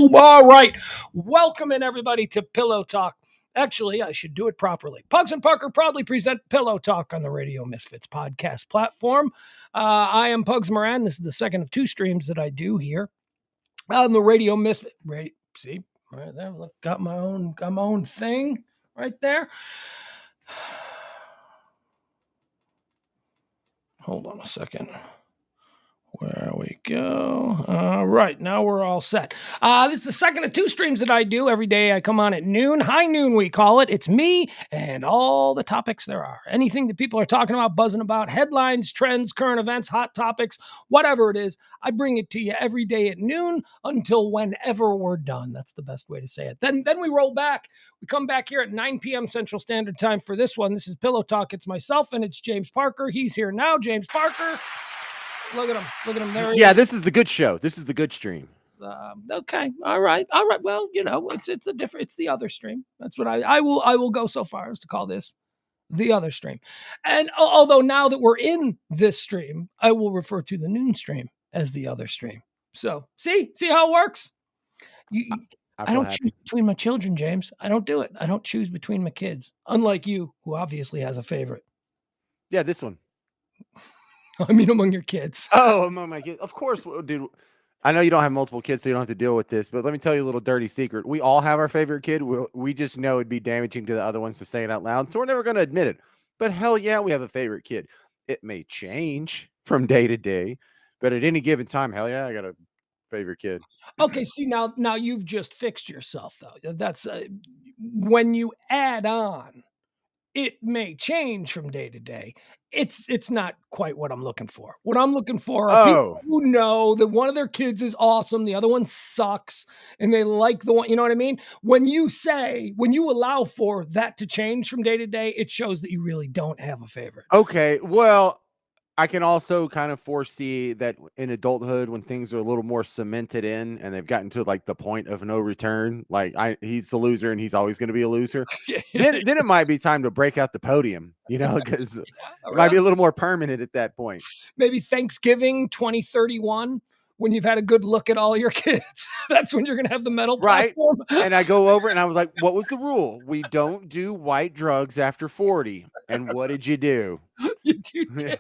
Boom. All right. Welcome in, everybody, to Pillow Talk. Actually, I should do it properly. Pugs and Parker proudly present Pillow Talk on the Radio Misfits podcast platform. I am Pugs Moran. This is the second of two streams that I do here on the Radio Misfits. See, right there. Look, got my own thing right there. Hold on a second. Where we go. All right, now we're all set. This is the second of two streams that I do every day. I come on at noon, high noon we call it. It's me and all the topics there are. Anything that people are talking about, buzzing about, headlines, trends, current events, hot topics, whatever it is, I bring it to you every day at noon until whenever we're done. That's the best way to say it. Then we roll back. We come back here at 9 p.m. Central Standard Time for this one. This is Pillow Talk. It's myself and it's James Parker. He's here now. James Parker. Look at him. Look at him. There he is. This is the good show. This is the good stream. Okay. All right. Well, it's a different. It's the other stream. That's what I will go so far as to call this the other stream. And although now that we're in this stream, I will refer to the noon stream as the other stream. So see how it works. I don't choose between my children, James. I don't do it. I don't choose between my kids. Unlike you, who obviously has a favorite. Yeah, this one. I mean, among your kids. Oh, among my kids. Of course, dude. I know you don't have multiple kids, so you don't have to deal with this, but let me tell you a little dirty secret. We all have our favorite kid. We just know it'd be damaging to the other ones to say it out loud, so we're never going to admit it. But hell yeah, we have a favorite kid. It may change from day to day, but at any given time, hell yeah, I got a favorite kid. Okay, see, now you've just fixed yourself, though. That's when you add on, it may change from day to day. It's not quite what I'm looking for. What I'm looking for are people who know that one of their kids is awesome, the other one sucks, and they like the one, you know what I mean? When you allow for that to change from day to day, it shows that you really don't have a favorite. Okay, well, I can also kind of foresee that in adulthood, when things are a little more cemented in and they've gotten to like the point of no return, like he's the loser and he's always going to be a loser. then it might be time to break out the podium, because it might be a little more permanent at that point. Maybe Thanksgiving 2031. When you've had a good look at all your kids, that's when you're going to have the medal platform. And I go over and I was like, what was the rule? We don't do white drugs after 40. And what did you do? You did.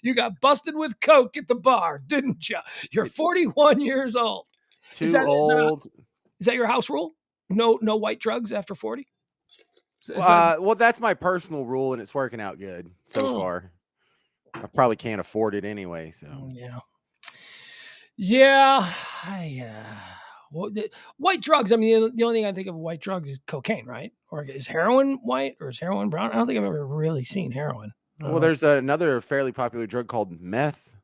You got busted with coke at the bar, didn't you? You're 41 years old. Too old. Is that your house rule? No white drugs after 40? Well, that's my personal rule, and it's working out good so far. I probably can't afford it anyway. So yeah. Well, white drugs. I mean, the only thing I think of white drugs is cocaine, right? Or is heroin white or is heroin brown? I don't think I've ever really seen heroin. Well, there's another fairly popular drug called meth.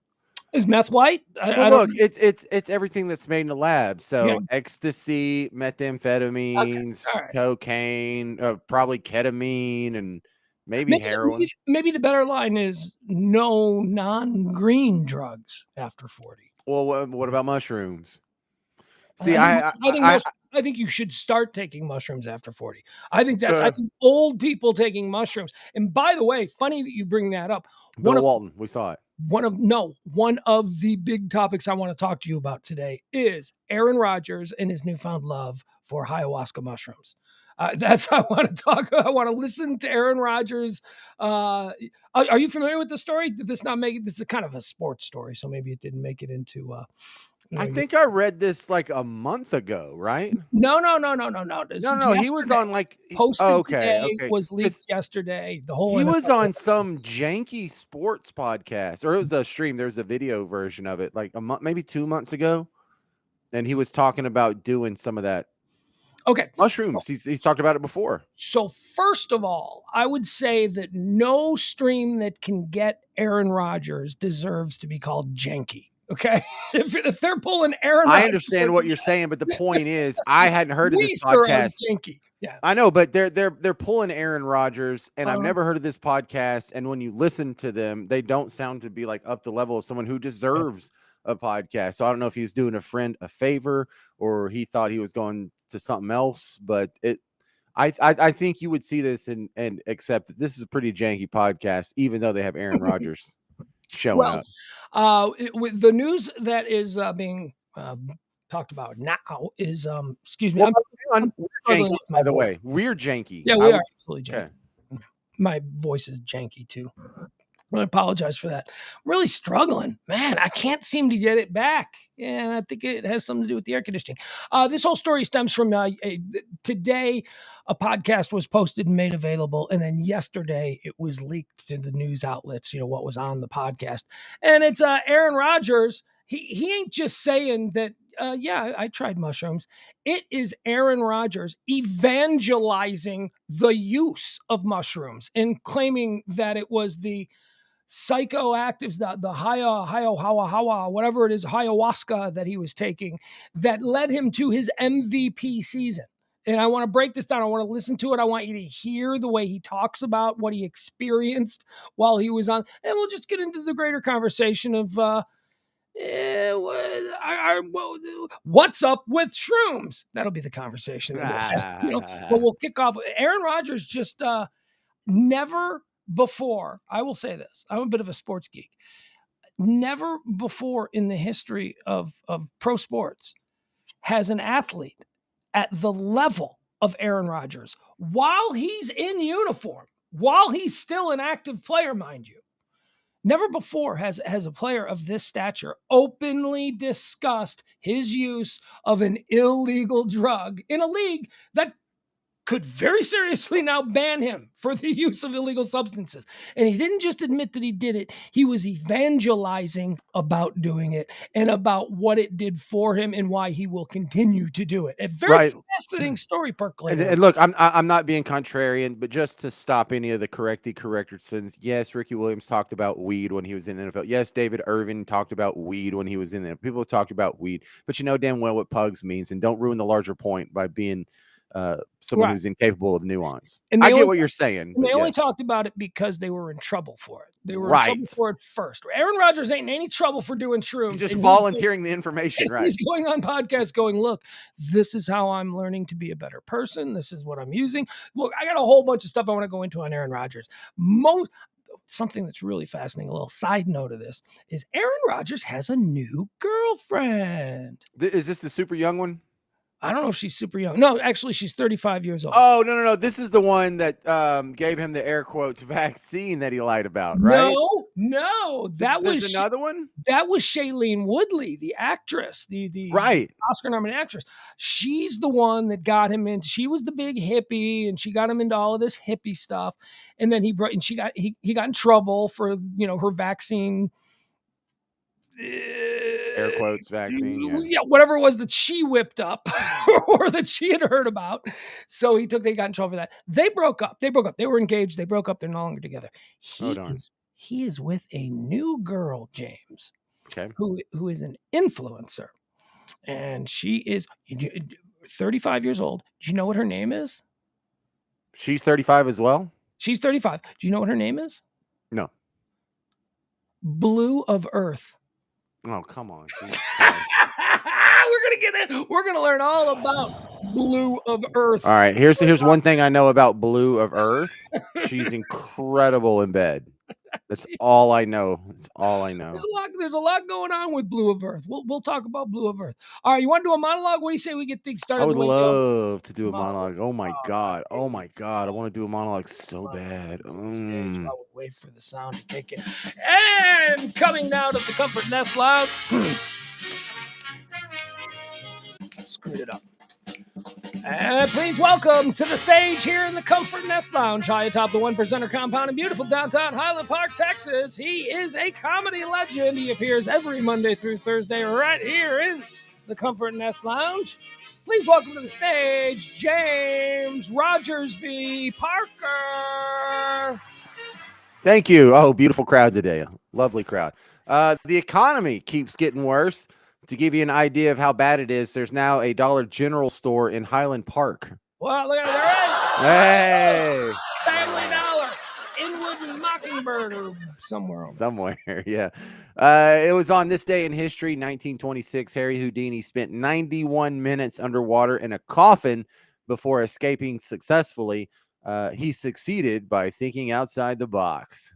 Is meth white? Look, it's everything that's made in the lab. So ecstasy, methamphetamines, cocaine, probably ketamine, and maybe heroin. Maybe the better line is no non-green drugs after 40. Well, what about mushrooms? See, I think you should start taking mushrooms after 40. I think old people taking mushrooms. And by the way, funny that you bring that up. Bill Walton, we saw it. One of the big topics I want to talk to you about today is Aaron Rodgers and his newfound love for ayahuasca mushrooms. That's how I want to talk. I want to listen to Aaron Rodgers. Are you familiar with the story? Did this not make it? This is kind of a sports story, so maybe it didn't make it into. I think I read this like a month ago, right? No. No. He was on like posted today. Was leaked yesterday. He was on some janky sports podcast, or it was a stream. There's a video version of it, like a month, maybe 2 months ago, and he was talking about doing some of that. Okay, mushrooms. He's talked about it before. So first of all, I would say that no stream that can get Aaron Rodgers deserves to be called janky. Okay, if they're pulling Aaron, I understand what you're saying, but the point is, I hadn't heard of this podcast. Yeah, I know, but they're pulling Aaron Rodgers, and I've never heard of this podcast. And when you listen to them, they don't sound to be like up the level of someone who deserves a podcast. So I don't know if he's doing a friend a favor or he thought he was going to something else, but I think you would see this and accept that this is a pretty janky podcast, even though they have Aaron Rodgers showing up. With the news that is being talked about now is excuse me, Well, I'm we're struggling janky, with my by the voice. way. We're janky. Yeah, I we would are absolutely janky. okay. My voice is janky too. I apologize for that. I'm really struggling, man. I can't seem to get it back, and I think it has something to do with the air conditioning. This whole story stems from today. A podcast was posted and made available, and then yesterday it was leaked to the news outlets. You know what was on the podcast, and it's Aaron Rodgers. He ain't just saying that. Yeah, I tried mushrooms. It is Aaron Rodgers evangelizing the use of mushrooms and claiming that it was the psychoactives, the whatever it is, ayahuasca that he was taking that led him to his MVP season. And I want to break this down. I want to listen to it. I want you to hear the way he talks about what he experienced while he was on. And we'll just get into the greater conversation of what's up with shrooms. That'll be the conversation that we'll have. But we'll kick off. Aaron Rodgers just never before, I will say this, I'm a bit of a sports geek. Never before in the history of pro sports has an athlete at the level of Aaron Rodgers, while he's in uniform, while he's still an active player, mind you, never before has a player of this stature openly discussed his use of an illegal drug in a league that could very seriously now ban him for the use of illegal substances. And he didn't just admit that he did it, he was evangelizing about doing it and about what it did for him and why he will continue to do it. A very fascinating story percolating. And look, I'm not being contrarian, but just to stop any of the correctors, yes, Ricky Williams talked about weed when he was in the NFL. Yes, David Irvin talked about weed when he was in there. People have talked about weed, but you know damn well what Pugs means, and don't ruin the larger point by being someone who's incapable of nuance. I get what you're saying. And they only talked about it because they were in trouble for it. They were in trouble for it first. Aaron Rodgers ain't in any trouble for doing shrooms. He's just volunteering the information, right? He's going on podcasts going, look, this is how I'm learning to be a better person. This is what I'm using. Look, I got a whole bunch of stuff I want to go into on Aaron Rodgers. Something that's really fascinating, a little side note of this, is Aaron Rodgers has a new girlfriend. Is this the super young one? I don't know if she's super young. No, actually, she's 35 years old. Oh, no. This is the one that gave him the air quotes vaccine that he lied about, right? No. There's another one? That was Shailene Woodley, the actress, the Oscar-nominated actress. She's the one that got him into. She was the big hippie, and she got him into all of this hippie stuff. And then he got in trouble for her vaccine. Air quotes vaccine, yeah, whatever it was that she whipped up or that she had heard about. So they got in trouble for that. They broke up. They were engaged. They broke up. They're no longer together. He is with a new girl, James, who is an influencer, and she is 35 years old. Do you know what her name is? She's 35 as well? She's 35. Do you know what her name is? No. Blue of Earth. Oh, come on. We're gonna get in. We're gonna learn all about Blue of Earth. All right. Here's one thing I know about Blue of Earth. She's incredible in bed. That's all I know. That's all I know. There's a lot going on with Blue of Earth. We'll talk about Blue of Earth. All right, you want to do a monologue? What do you say we get things started? I would love to do a monologue. Oh my god. I want to do a monologue so bad. I would wait for the sound to kick in. And coming down to the Comfort Nest Lounge. Screwed it up. And please welcome to the stage here in the Comfort Nest Lounge, high atop the One Percenter compound in beautiful downtown Highland Park, Texas. He is a comedy legend. He appears every Monday through Thursday right here in the Comfort Nest Lounge. Please welcome to the stage, James Rogersby Parker. Thank you. Oh, beautiful crowd today. Lovely crowd. The economy keeps getting worse. To give you an idea of how bad it is, there's now a Dollar General store in Highland Park. Well, look at it. There is. Hey. Family Dollar. Inwood Mockingbird or somewhere. Somewhere, yeah. It was on this day in history, 1926. Harry Houdini spent 91 minutes underwater in a coffin before escaping successfully. He succeeded by thinking outside the box.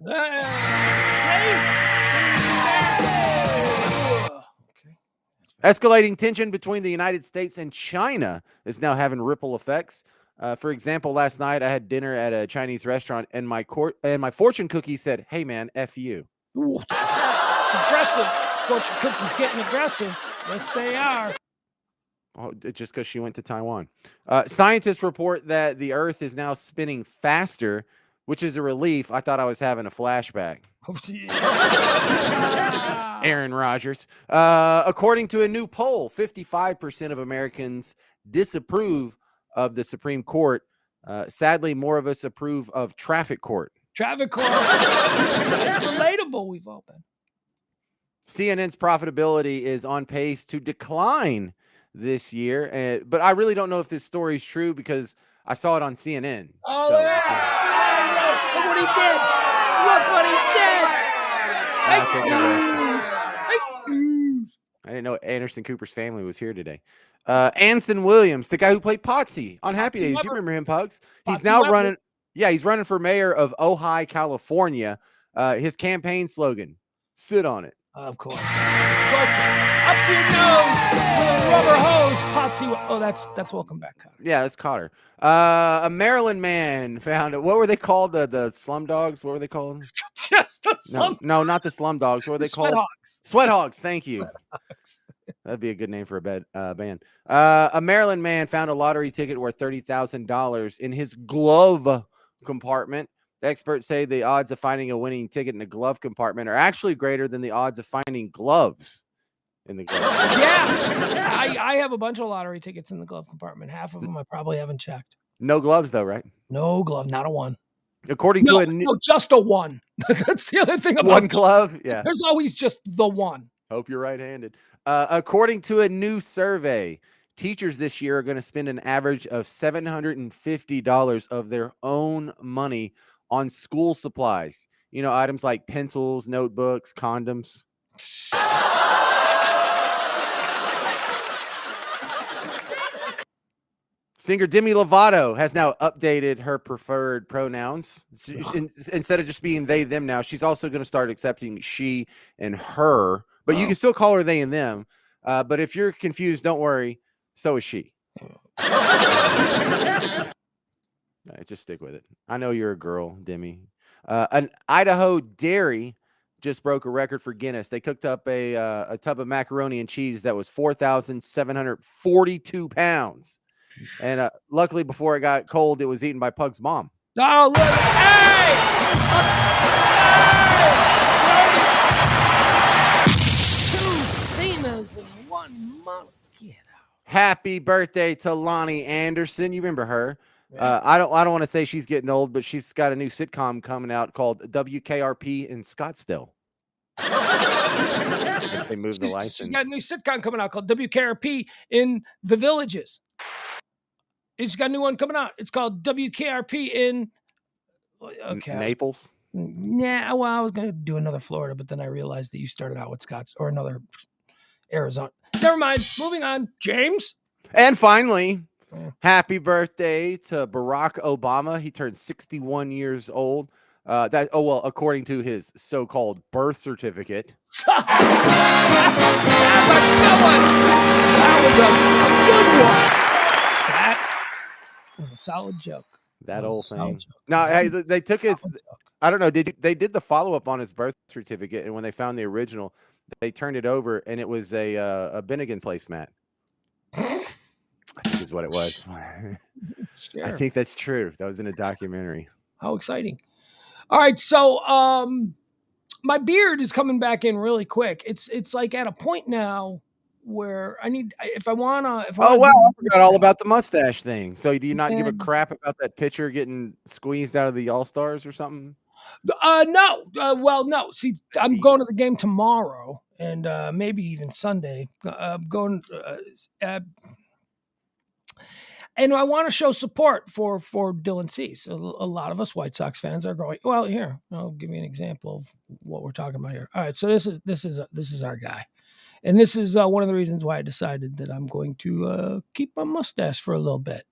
Escalating tension between the United States and China is now having ripple effects. For example, last night I had dinner at a Chinese restaurant, and my fortune cookie said, "Hey man, f you." Ooh, it's aggressive. Fortune cookie's getting aggressive. Yes, they are. Oh, just because she went to Taiwan. Scientists report that the Earth is now spinning faster, which is a relief. I thought I was having a flashback. Aaron Rodgers. According to a new poll, 55% of Americans disapprove of the Supreme Court. Sadly, more of us approve of traffic court. Traffic court. That's relatable. We've all been. CNN's profitability is on pace to decline this year, but I really don't know if this story is true because I saw it on CNN. Oh, so, yeah. Look what he did! Look what he did! I didn't know Anderson Cooper's family was here today. Anson Williams, the guy who played Potsy on Happy Days. You remember him, Pugs? He's now running. Yeah, he's running for mayor of Ojai, California. His campaign slogan: "Sit on it." Of course. Up your nose with a rubber hose. Potsy. Oh, that's welcome back, Cotter. Yeah, that's Cotter. A Maryland man found it. What were they called? The slum dogs? What were they called? Just the slum. No, not the slum dogs. What were they called? Sweat hogs. Sweat hogs. Thank you. That'd be a good name for a band. A Maryland man found a lottery ticket worth $30,000 in his glove compartment. Experts say the odds of finding a winning ticket in a glove compartment are actually greater than the odds of finding gloves in the glove. Yeah, I have a bunch of lottery tickets in the glove compartment. Half of them I probably haven't checked. No gloves though, right? No glove, not a one. According to a just a one. That's the other thing about one glove. Yeah, there's always just the one. Hope you're right-handed. According to a new survey, teachers this year are going to spend an average of $750 of their own money on school supplies. You know, items like pencils, notebooks, condoms. Singer Demi Lovato has now updated her preferred pronouns. Instead of just being they, them now, she's also going to start accepting she and her. But you can still call her they and them. But if you're confused, don't worry. So is she. Just stick with it. I know you're a girl, Demi. An Idaho dairy just broke a record for Guinness. They cooked up a tub of macaroni and cheese that was 4,742 pounds. And luckily, before it got cold, it was eaten by Pug's mom. Oh, look. Hey! Two Cenas in 1 month. Get out. Happy birthday to Lonnie Anderson. You remember her? Yeah. I don't want to say she's getting old, but she's got a new sitcom coming out called WKRP in Scottsdale. I guess they moved the license. She's got a new sitcom coming out called WKRP in the Villages. She's got a new one coming out. It's called WKRP in Naples. Nah, well, I was going to do another Florida, but then I realized that you started out with Scotts or another Arizona. Never mind. Moving on. James. And finally, happy birthday to Barack Obama. He turned 61 years old. According to his so-called birth certificate. That was a solid joke. That old thing. No, they took his. I don't know. They did the follow-up on his birth certificate, and when they found the original, they turned it over, and it was a Bennigan's placemat. I think is what it was. Sure. I think that's true. That was in a documentary. How exciting! All right, so my beard is coming back in really quick. It's like at a point now where I wanna. Oh wow, I forgot all about the mustache thing. So do you not give a crap about that pitcher getting squeezed out of the All-Stars or something? No. No. See, I'm going to the game tomorrow and maybe even Sunday. Going. And I want to show support for Dylan Cease. A lot of us White Sox fans are going, well, here, I'll give you an example of what we're talking about here. All right, so this is our guy. And this is one of the reasons why I decided that I'm going to keep my mustache for a little bit.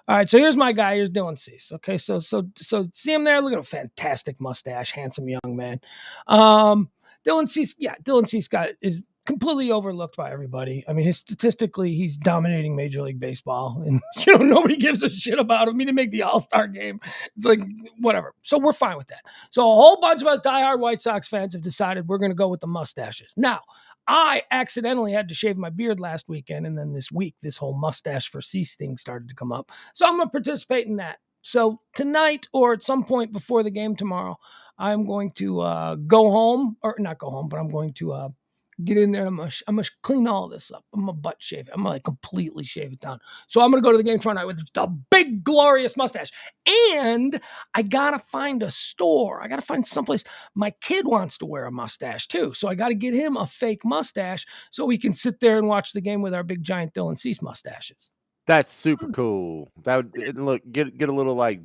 All right, so here's my guy. Here's Dylan Cease. Okay, so see him there? Look at a fantastic mustache, handsome young man. Dylan Cease is completely overlooked by everybody. I mean, statistically, he's dominating Major League Baseball, and nobody gives a shit about him. He didn't make the All-Star game. It's like whatever. So we're fine with that. So a whole bunch of us diehard White Sox fans have decided we're going to go with the mustaches. Now, I accidentally had to shave my beard last weekend, and then this week, this whole mustache for cease thing started to come up. So I'm going to participate in that. So tonight, or at some point before the game tomorrow, I'm going to go home, or not go home, but I'm going to get in there. I'm gonna clean all this up. I'm gonna butt shave it. I'm gonna completely shave it down. So I'm gonna go to the game tomorrow night with a big, glorious mustache. And I gotta find a store. I gotta find someplace. My kid wants to wear a mustache too, so I gotta get him a fake mustache so we can sit there and watch the game with our big, giant Dylan Cease mustaches. That's super cool. That would look get a little like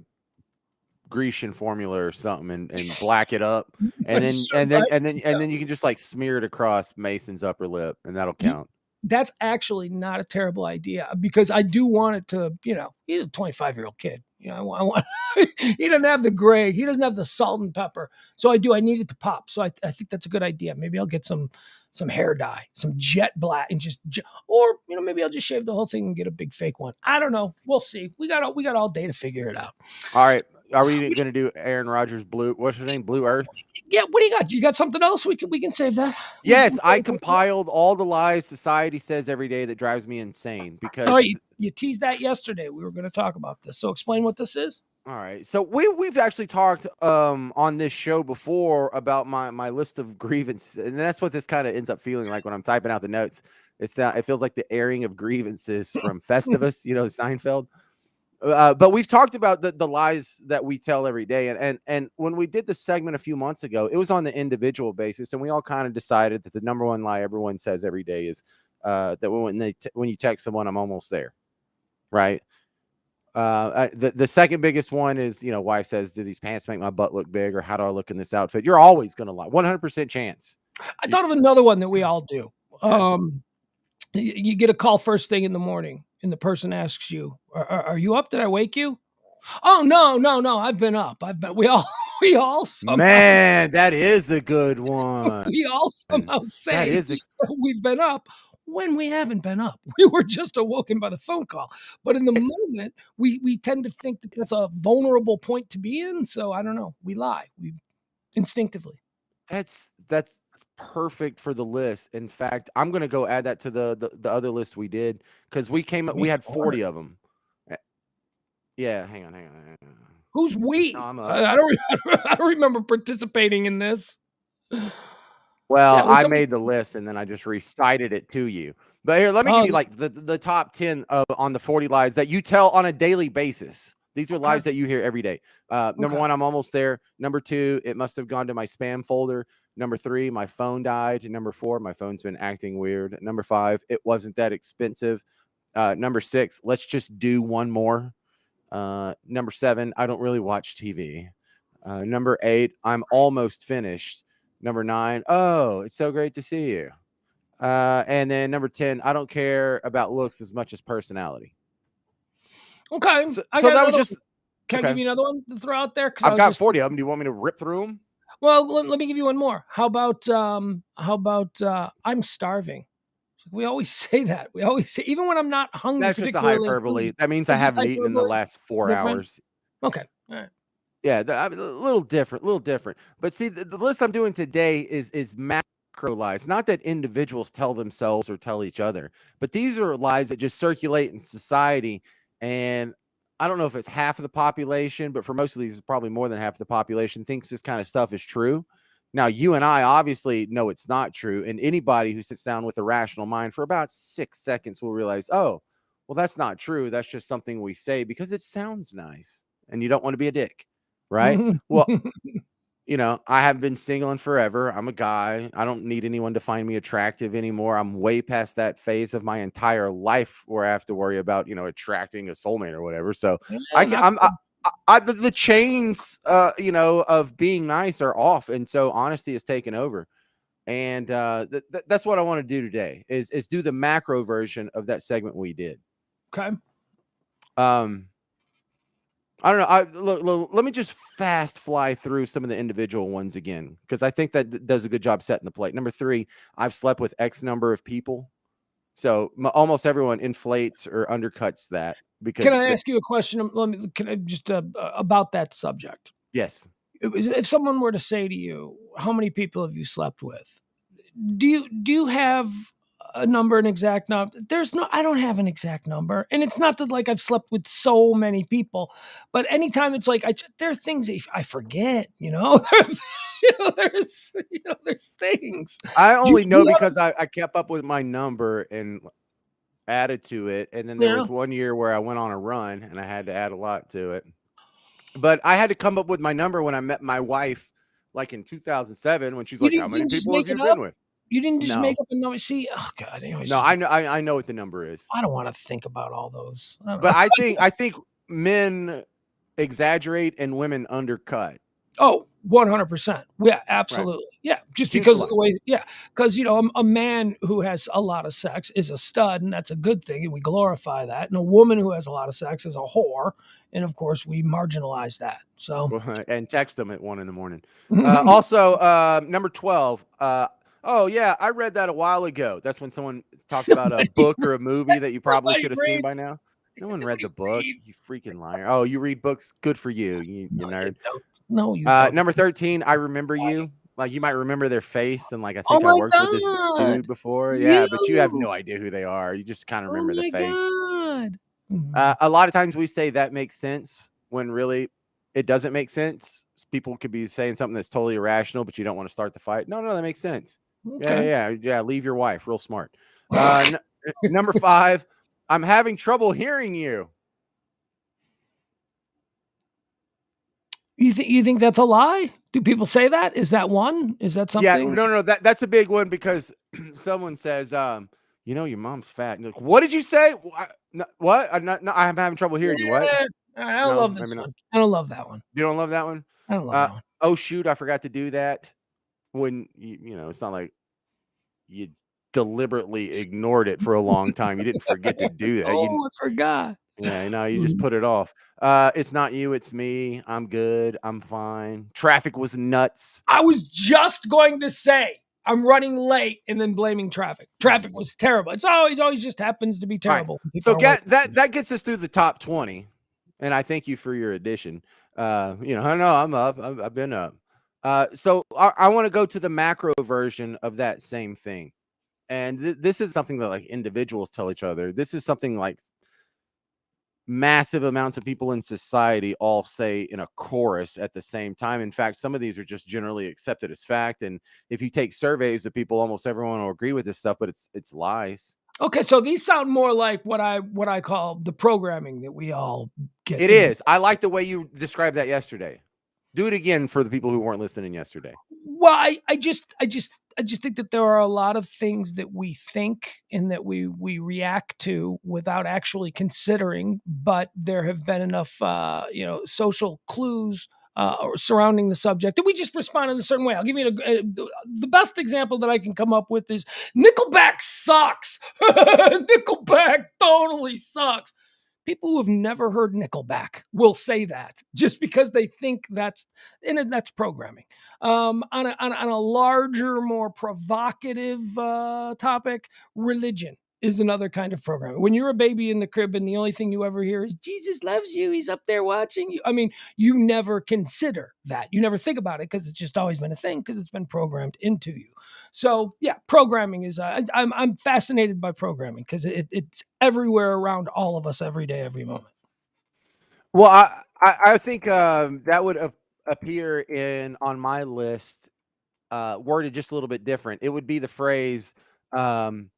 Grecian formula or something and black it up, and then Sure, right? and then you can just like smear it across Mason's upper lip, and that'll count. That's actually not a terrible idea because I do want it to, he's a 25-year-old kid. I want he doesn't have the gray, he doesn't have the salt and pepper. So I need it to pop. So I think that's a good idea. Maybe I'll get some hair dye, some jet black, and or maybe I'll just shave the whole thing and get a big fake one. I don't know. We'll see. We got all day to figure it out. All right. Are we going to do Aaron Rodgers blue? What's his name? Blue Earth? Yeah, what do you got? You got something else? We can save that. Yes, I compiled all the lies society says every day that drives me insane because oh, you teased that yesterday. We were going to talk about this. So explain what this is. all right. So we've actually talked on this show before about my list of grievances, and that's what this kind of ends up feeling like when I'm typing out the notes. It feels like the airing of grievances from Festivus, Seinfeld. But we've talked about the lies that we tell every day, and when we did the segment a few months ago, it was on the individual basis, and we all kind of decided that the number one lie everyone says every day is that when you text someone, I'm almost there, right? The second biggest one is wife says, do these pants make my butt look big, or how do I look in this outfit? You're always gonna lie, 100% chance. I thought of another one that we all do. Okay. You get a call first thing in the morning, and the person asks you, "Are you up? Did I wake you?" Oh no! I've been up. We all somehow, Man, that is a good one. we all somehow say That is we've been up when we haven't been up. We were just awoken by the phone call. But in the moment, we tend to think that that's a vulnerable point to be in. So I don't know. We lie. We instinctively. That's perfect for the list. In fact, I'm gonna go add that to the other list we did because we had 40 of them. Yeah, hang on. Who's we? No, I'm up. I don't remember participating in this. Well, Yeah, I made the list and then I just recited it to you. But here, let me give you like the top 10 on the 40 lies that you tell on a daily basis. These are lies that you hear every day. Number one, I'm almost there. Number two, it must have gone to my spam folder. Number three, my phone died. Number four, my phone's been acting weird. Number five, it wasn't that expensive. Number six, let's just do one more. Number seven, I don't really watch TV. Number eight, I'm almost finished. Number nine, oh, it's so great to see you. And then number 10, I don't care about looks as much as personality. Okay. So that was just. Can I give you another one to throw out there? I've got 40 of them. Do you want me to rip through them? Well, let me give you one more. How about I'm starving? We always say that. We always say, even when I'm not hungry. That's just a hyperbole. That means I haven't eaten in the last 4 hours. Okay. All right. Yeah, a little different. But see, the list I'm doing today is macro lies. Not that individuals tell themselves or tell each other, but these are lies that just circulate in society. And I don't know if it's half of the population, but for most of these, it's probably more than half of the population thinks this kind of stuff is true. Now, you and I obviously know it's not true. And anybody who sits down with a rational mind for about 6 seconds will realize, oh, well, that's not true. That's just something we say because it sounds nice and you don't want to be a dick. Right? Well, I have been single in forever. I'm a guy. I don't need anyone to find me attractive anymore. I'm way past that phase of my entire life where I have to worry about, attracting a soulmate or whatever. So the chains, of being nice are off. And so honesty has taken over. And that's what I want to do today is do the macro version of that segment we did. Okay. I don't know. Let me just fast fly through some of the individual ones again, because I think that does a good job setting the plate. Number 3, I've slept with X number of people. So almost everyone inflates or undercuts that Can because I ask you a question? Let me can I just about that subject? yes, If someone were to say to you, "How many people have you slept with?" Do you have a number, an exact number? There's no I don't have an exact number, and it's not that, like, I've slept with so many people, but anytime it's like there are things that I forget, you know? There's things. I You only know you have because I kept up with my number and added to it. And then there yeah. was one year where I went on a run and I had to add a lot to it. But I had to come up with my number when I met my wife, like in 2007, when she's You like, "How many didn't just people make have it you up? been with?" You didn't just make No, up a number? See, oh god, no, I know what the number is. I don't wanna think about all those. I But don't I think men exaggerate and women undercut. Oh, 100%. Yeah, Right. absolutely. Yeah, just Huge because of the line. way yeah, because, a man who has a lot of sex is a stud, and that's a good thing, and we glorify that, and a woman who has a lot of sex is a whore, and, of course, we marginalize that, so And text them at 1 in the morning. Also, number 12. Oh yeah, I read that a while ago. That's when someone talks about a Nobody book or a movie that you probably nobody should have seen reads by now. No one read nobody the book. reads. You freaking liar. Oh, you read books. Good for you, you No, you nerd. don't. No, you don't. Number 13. I remember you. Like you might remember their face, and like I Oh think I my worked with this god. dude before. Yeah, but you have You. no idea who they are. You just kind of Oh remember the my face. god. Mhm. A lot of times we say that makes sense when really it doesn't make sense. People could be saying something that's totally irrational, but you don't want to start the fight. No, no, that makes sense. Yeah, Okay. yeah, yeah. Yeah, leave your wife. Real smart. Number 5, I'm having trouble hearing you. You think that's a lie? Do people say that? Is that one? Is that Yeah, something? no, no, that's a big one because someone says, your mom's fat. And you're like, what did you say? What? I'm having trouble hearing you. What? Yeah, I don't No, love maybe this not. one. I don't love that one. You don't love that one? I don't love Uh, that one. oh shoot, I forgot to do that. When it's not like you deliberately ignored it for a long time. You didn't forget to do that. Oh, I forgot. Yeah, no, you just Mhm. put it off. It's not you, it's me. I'm good. I'm fine. Traffic was nuts. I was just going to say, I'm running late and then blaming traffic. Traffic was terrible. It's always just happens to be All right. terrible when people So are waiting. get that gets us through the top 20. And I thank you for your addition. I know I'm up. I've been up. So I want to go to the macro version of that same thing. And this is something that like individuals tell each other. This is something like massive amounts of people in society all say in a chorus at the same time. In fact, some of these are just generally accepted as fact. And if you take surveys of people, almost everyone will agree with this stuff, but it's lies. Okay, so these sound more like what I call the programming that we all get It in. is. I like the way you described that yesterday. Do it again for the people who weren't listening yesterday. Well, I just think that there are a lot of things that we think and that we react to without actually considering, but there have been enough, social clues or surrounding the subject that we just respond in a certain way. I'll give you the best example that I can come up with is Nickelback sucks. Nickelback totally sucks. People who have never heard Nickelback will say that just because they think that's programming. On a larger, more provocative topic, religion is another kind of programming. When you're a baby in the crib and the only thing you ever hear is Jesus loves you, he's up there watching you. I mean, you never consider that. You never think about it because it's just always been a thing because it's been programmed into you. So yeah, programming is. I'm fascinated by programming because it's everywhere around all of us every day, every moment. Well, I think that would appear in on my list, worded just a little bit different. It would be the phrase, um,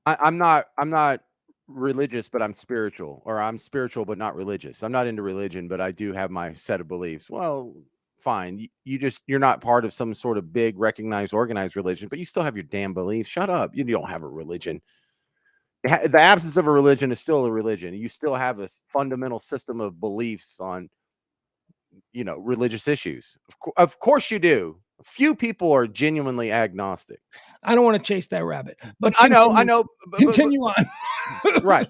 I'm not religious, but I'm spiritual, or I'm spiritual but not religious. I'm not into religion, but I do have my set of beliefs. Well, fine. You're not part of some sort of big recognized organized religion, but you still have your damn beliefs. Shut up. You don't have a religion. The absence of a religion is still a religion. You still have a fundamental system of beliefs on religious issues. Of course you do. Few people are genuinely agnostic. I don't want to chase that rabbit, but I continue know, but continue on. right.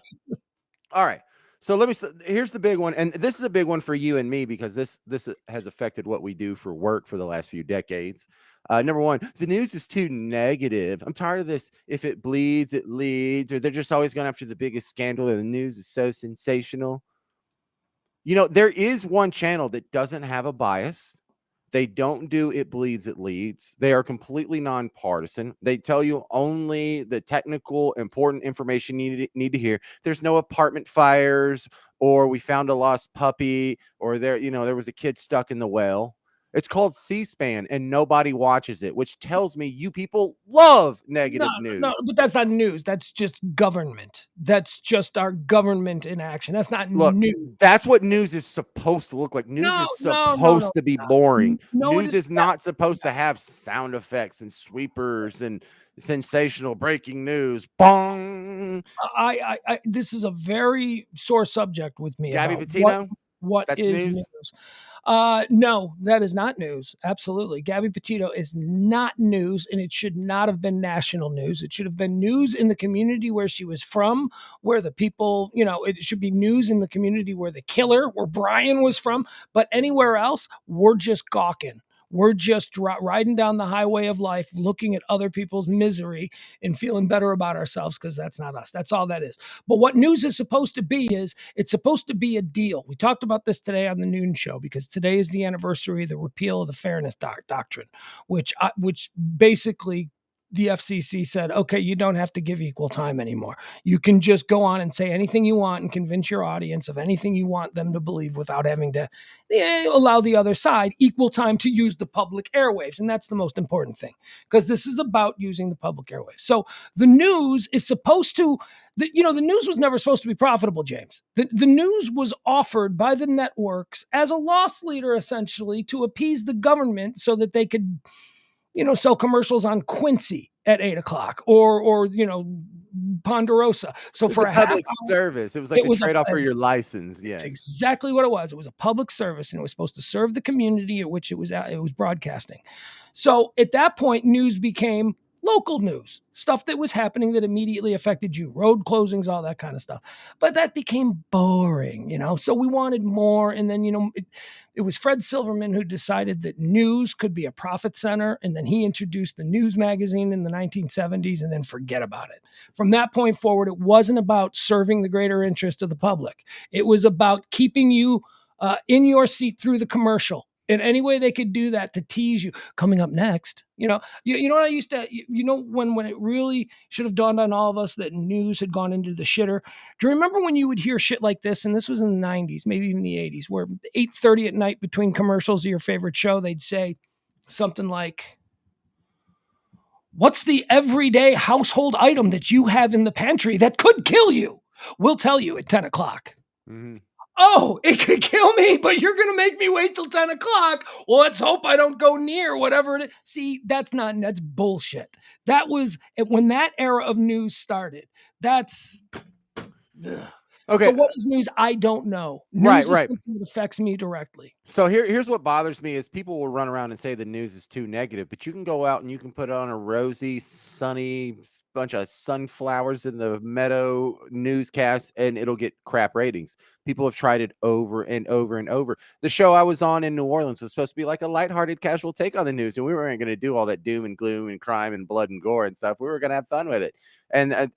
All right. So let me. Here's the big one, and this is a big one for you and me because this has affected what we do for work for the last few decades. Number one, the news is too negative. I'm tired of this. If it bleeds, it leads, or they're just always going after the biggest scandal, and the news is so sensational. You know, there is one channel that doesn't have a bias. They don't do it bleeds, it leads. They are completely nonpartisan. They tell you only the technical, important information you need to hear. There's no apartment fires, or we found a lost puppy, or there was a kid stuck in the well. It's called C-SPAN, and nobody watches it, which tells me you people love No, negative no, news. but that's not news. That's just government. That's just our government in action. That's not Look, news. that's what news is supposed to look like. News No, is no, no, no, supposed to it's be not. boring. No, it News is is not. not supposed to have sound effects and sweepers and sensational breaking news. Bong. This is a very sore subject with me Gabby about what Petito, what that's is news. news. No, that is not news. Absolutely. Gabby Petito is not news, and it should not have been national news. It should have been news in the community where she was from, where the people, it should be news in the community where the killer, where Brian was from. But anywhere else, we're just gawking. We're just riding down the highway of life, looking at other people's misery and feeling better about ourselves because that's not us. That's all that is. But what news is supposed to be is it's supposed to be a deal. We talked about this today on the noon show because today is the anniversary of the repeal of the fairness doctrine, which basically the FCC said, okay, you don't have to give equal time anymore. You can just go on and say anything you want and convince your audience of anything you want them to believe without having to allow the other side equal time to use the public airwaves. And that's the most important thing because this is about using the public airwaves. So the news is supposed to the news was never supposed to be profitable, James. The news was offered by the networks as a loss leader, essentially, to appease the government so that they could, sell commercials on Quincy at 8 o'clock or Ponderosa. So It was for a a half public hour, service. It was like it the was a trade off for your license. it's Yes. exactly what it was. It was a public service, and it was supposed to serve the community at which it was broadcasting. So at that point, news became local news, stuff that was happening that immediately affected you, road closings, all that kind of stuff. But that became boring, So we wanted more. And then, it was Fred Silverman who decided that news could be a profit center. And then he introduced the news magazine in the 1970s and then forget about it. From that point forward, it wasn't about serving the greater interest of the public. It was about keeping you in your seat through the commercial in any way they could do that to tease you. Coming up next, you know what I used to, when it really should have dawned on all of us that news had gone into the shitter. Do you remember when you would hear shit like this? And this was in the 90s, maybe even the 80s, where 8:30 at night between commercials of your favorite show, they'd say something like, "What's the everyday household item that you have in the pantry that could kill you? We'll tell you at 10 o'clock." Mm-hmm. Oh, it could kill me, but you're going to make me wait till 10 o'clock. Well, let's hope I don't go near whatever it is. See, that's bullshit. That was when that era of news started. That's. Ugh. So Okay. what is news? I don't know. Right. News is Right. something that affects me directly. So here's what bothers me is people will run around and say the news is too negative, but you can go out and you can put on a rosy, sunny bunch of sunflowers in the meadow newscast and it'll get crap ratings. People have tried it over and over and over. The show I was on in New Orleans was supposed to be like a lighthearted, casual take on the news, and we weren't going to do all that doom and gloom and crime and blood and gore and stuff. We were going to have fun with it, and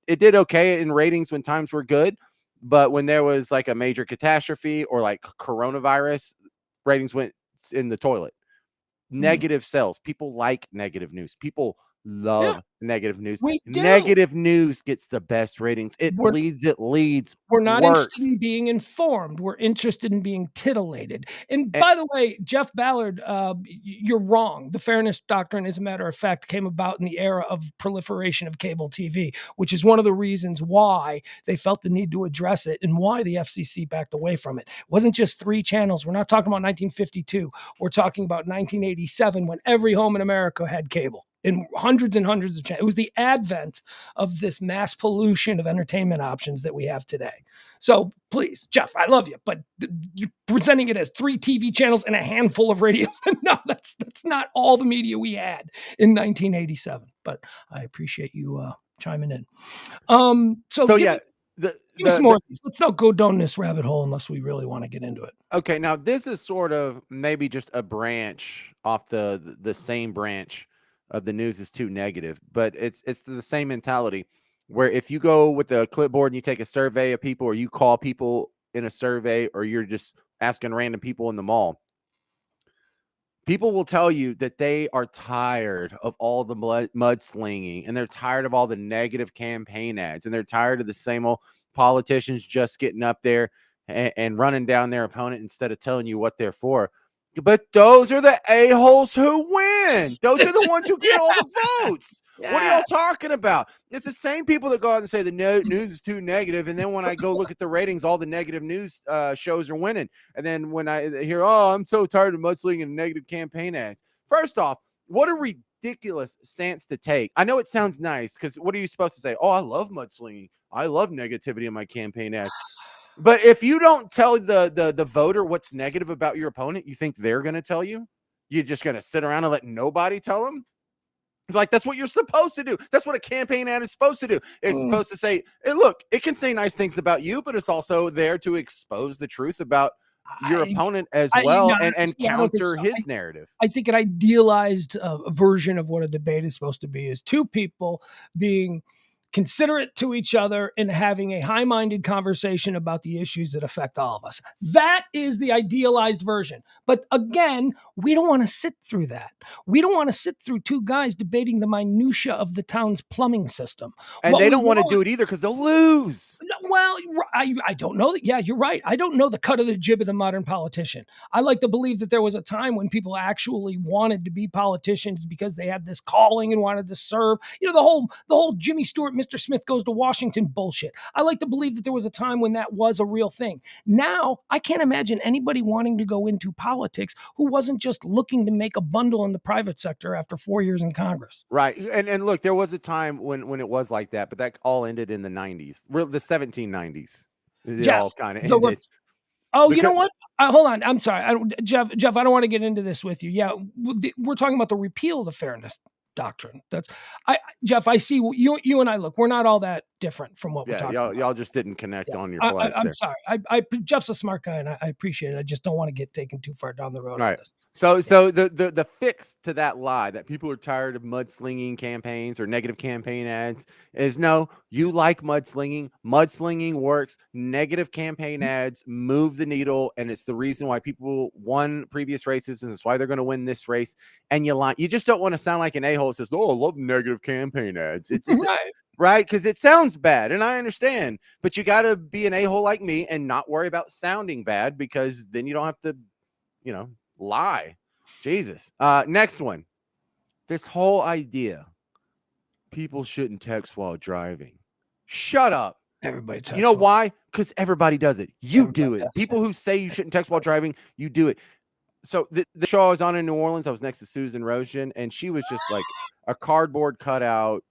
it did okay in ratings when times were good. But when there was like a major catastrophe or like coronavirus, ratings went in the toilet. Negative sales. People like negative news. People Yeah, love negative news. we do. Negative news gets the best ratings. It We're bleeds, it leads, We're not interested in works. being informed. We're interested in being titillated. And And, by the way, Jeff Ballard, you're wrong. The fairness doctrine, as a matter of fact, came about in the era of proliferation of cable TV, which is one of the reasons why they felt the need to address it and why the FCC backed away from it. It wasn't just 3 channels. We're not talking about 1952. We're talking about 1987 when every home in America had cable in hundreds and hundreds of channels. It was the advent of this mass pollution of entertainment options that we have today. So please, Jeff, I love you, but you're presenting it as 3 TV channels and a handful of radios. No, that's not all the media we had in 1987. But I appreciate you chiming in. So yeah, Give me some more of these. Let's not go down this rabbit hole unless we really want to get into it. Okay, now this is sort of maybe just a branch off the same branch of the news is too negative, but it's the same mentality where if you go with a clipboard and you take a survey of people, or you call people in a survey, or you're just asking random people in the mall, people will tell you that they are tired of all the mudslinging, and they're tired of all the negative campaign ads, and they're tired of the same old politicians just getting up there and running down their opponent instead of telling you what they're for. But those are the a-holes who win. Those are the ones who get all the votes. What are Yeah. y'all talking about? It's the same people that go out and say the news is too negative, and then when I go look at the ratings, all the negative news shows are winning. And then when I hear, oh, I'm so tired of mudslinging and negative campaign ads. First off, what a ridiculous stance to take. I know it sounds nice, because what are you supposed to say? Oh, I love mudslinging. I love negativity in my campaign ads. But if you don't tell the voter what's negative about your opponent, you think they're going to tell you? You're just going to sit around and let nobody tell them? Like, that's what you're supposed to do. That's what a campaign ad is supposed to do. It's supposed to say, hey, look, it can say nice things about you, but it's also there to expose the truth about your I, opponent as I, well, no, and see, I don't think counter so. his narrative. I think an idealized version of what a debate is supposed to be is two people being considerate to each other and having a high-minded conversation about the issues that affect all of us. That is the idealized version. But again, we don't want to sit through that. We don't want to sit through two guys debating the minutia of the town's plumbing system. And What they we don't want to want, do it either, because they'll lose. well, I don't know that. Yeah, you're right. I don't know the cut of the jib of the modern politician. I like to believe that there was a time when people actually wanted to be politicians because they had this calling and wanted to serve. You know, the whole Jimmy Stewart, Mr. Smith goes to Washington bullshit. I like to believe that there was a time when that was a real thing. Now, I can't imagine anybody wanting to go into politics who wasn't just looking to make a bundle in the private sector after 4 years in Congress. Right. And look, there was a time when it was like that, but that all ended in the 90s. The 1790s. It Jeff, all kind of the ended. Oh, you know Because what? Hold on. I'm sorry. Jeff, I don't want to get into this with you. Yeah, we're talking about the repeal of the fairness doctrine. Jeff, I see you and I look, we're not all that different from what we're yeah, talking about. y'all just didn't connect Yeah. on your flight I'm there. sorry. Jeff's a smart guy and I appreciate it. I just don't want to get taken too far down the road All on right. this. So Yeah. the fix to that lie that people are tired of mudslinging campaigns or negative campaign ads is, no, you like mudslinging. Mudslinging works. Negative campaign ads move the needle, and it's the reason why people won previous races, and it's why they're going to win this race. And you just don't want to sound like an a-hole that says, "Oh, I love negative campaign ads." It's Right. right, because it sounds bad, and I understand, but you got to be an a-hole like me and not worry about sounding bad, because then you don't have to, lie. Jesus. Next one. This whole idea people shouldn't text while driving. Shut up. Everybody You know texts. why? Because everybody does it. You Everybody do it. does. People who say you shouldn't text while driving, you do it. So the show I was on in New Orleans, I was next to Susan Rojan, and she was just like a cardboard cutout,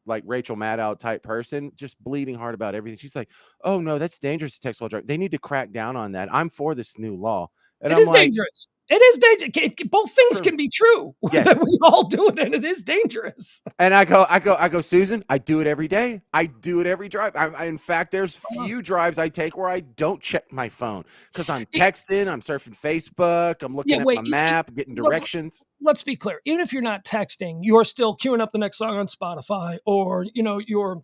like Rachel Maddow type person, just bleeding heart about everything. She's like, "Oh no, that's dangerous to text while driving. They need to crack down on that. I'm for this new law." And It I'm is like, dangerous. It is dangerous. Both things true. can be true. Yes. We all do it, and it is dangerous. And I go, Susan, I do it every day. I do it every drive. In fact, there's Uh, few drives I take where I don't check my phone, because I'm it- texting, I'm surfing Facebook, I'm yeah, looking at my wait. map, getting directions. Let's be clear. Even if you're not texting, you're still queuing up the next song on Spotify, or you're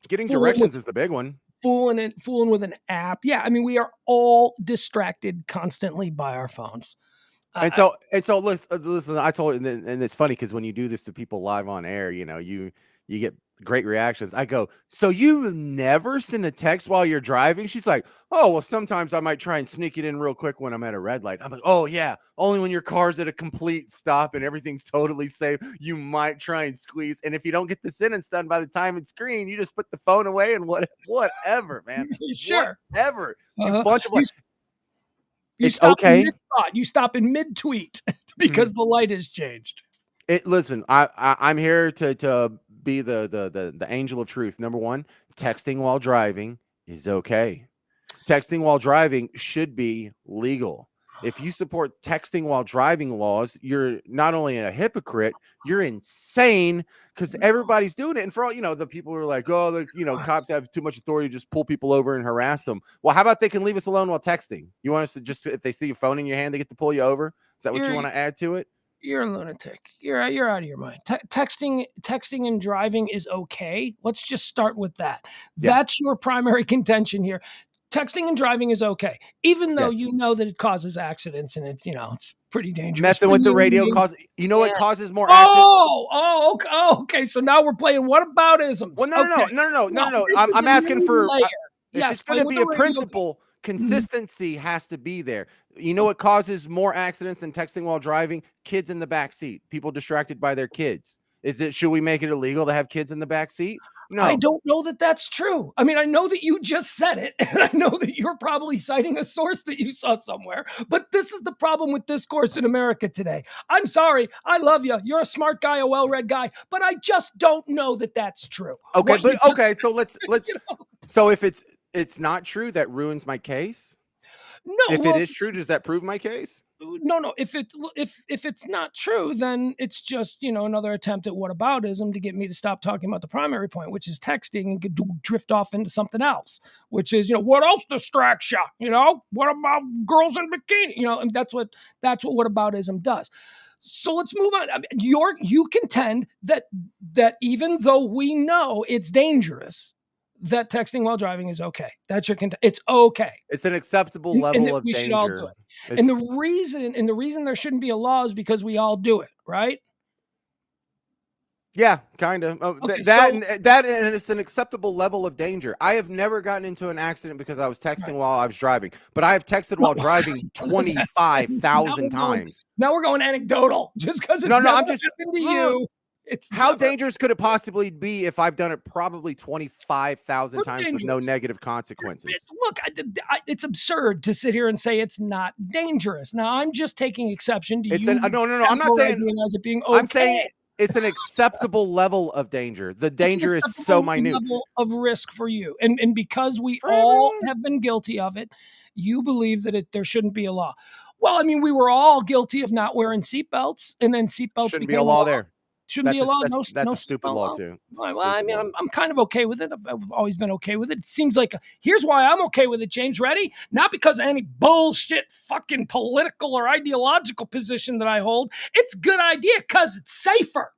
Getting fooling with directions is the big one. fooling with an app. Yeah, I mean, we are all distracted constantly by our phones. And I, so listen, I told, and it's funny because when you do this to people live on air, you get great reactions. I go, so you never send a text while you're driving? She's like, oh, well, sometimes I might try and sneak it in real quick when I'm at a red light. I'm like, oh yeah, only when your car's at a complete stop and everything's totally safe, you might try and squeeze. And if you don't get the sentence done by the time it's green, you just put the phone away and whatever, man, sure. whatever. You Uh, bunch of you like, you it's stop in okay. mid thought. You stop in mid tweet because the light has changed. Listen, I'm here to be the angel of truth. Number one, texting while driving is okay. Texting while driving should be legal. If you support texting while driving laws, you're not only a hypocrite, you're insane because everybody's doing it. And for all the people who are like, oh, cops have too much authority to just pull people over and harass them. Well, how about they can leave us alone while texting? You want us to just, if they see your phone in your hand, they get to pull you over? Is that what you You're want to add to it? you're a lunatic. You're out of your mind. Texting and driving is okay. Let's just start with that. Yeah. That's your primary contention here. Texting and driving is okay, even though Yes. you know that it causes accidents and it's pretty dangerous Messing for with the you. radio causes, what Yeah. causes more accident? Okay. So now we're playing what Well, aboutisms? Okay. No, no. this is I'm a asking new for layer. if Yes, it's going to playing with be the a radio. principle, Mhm. consistency has to be there. You know what causes more accidents than texting while driving? Kids in the back seat, people distracted by their kids. Should we make it illegal to have kids in the back seat? I No. don't know that that's true. I mean, I know that you just said it, and I know that you're probably citing a source that you saw somewhere, but this is the problem with discourse in America today. I'm sorry. I love you. You're a smart guy, a well-read guy, but I just don't know that that's true. Okay, What you but just okay, so let's you know? so if it's not true, that ruins my case. No, If it well, is true, does that prove my case? no. If it's not true, then it's just another attempt at whataboutism to get me to stop talking about the primary point, which is texting, and could drift off into something else, which is what else distracts you? What about girls in bikini? And that's what whataboutism does. So let's move on. I mean, you contend that even though we know it's dangerous, that texting while driving is okay. That's your it's okay, It's an acceptable and level that of we should all do danger. it. And It's the reason there shouldn't be a law is because we all do it, right? Yeah, kind of. Oh, Okay, that so and that, and it's an acceptable level of danger. I have never gotten into an accident because I was texting right. while I was driving, but I have texted Well, while driving that's now 25,000 we're going times. now we're going anecdotal. Just because it's No, never I'm just happened to look. you, it's How never dangerous could it possibly be if I've done it probably 25,000 pretty times with no dangerous. negative consequences? Look, it's absurd to sit here and say it's not dangerous. Now, I'm just taking exception to It's an you no. I'm not saying. categorizing it as it being I'm okay. saying it's an acceptable level of danger. The It's an danger is so acceptable minute level of risk for you, and because we for all everyone. have been guilty of it, you believe that there shouldn't be a law. Well, I mean, we were all guilty of not wearing seatbelts, and then seatbelts Shouldn't be a became a law. Law there. Shouldn't be a law. That's No a stupid seatbelt law law. too. Well, I Stupid mean, law. I'm kind of okay with it. I've always been okay with it. It seems like here's why I'm okay with it, James. Ready? Not because of any bullshit, fucking political or ideological position that I hold. It's a good idea because it's safer.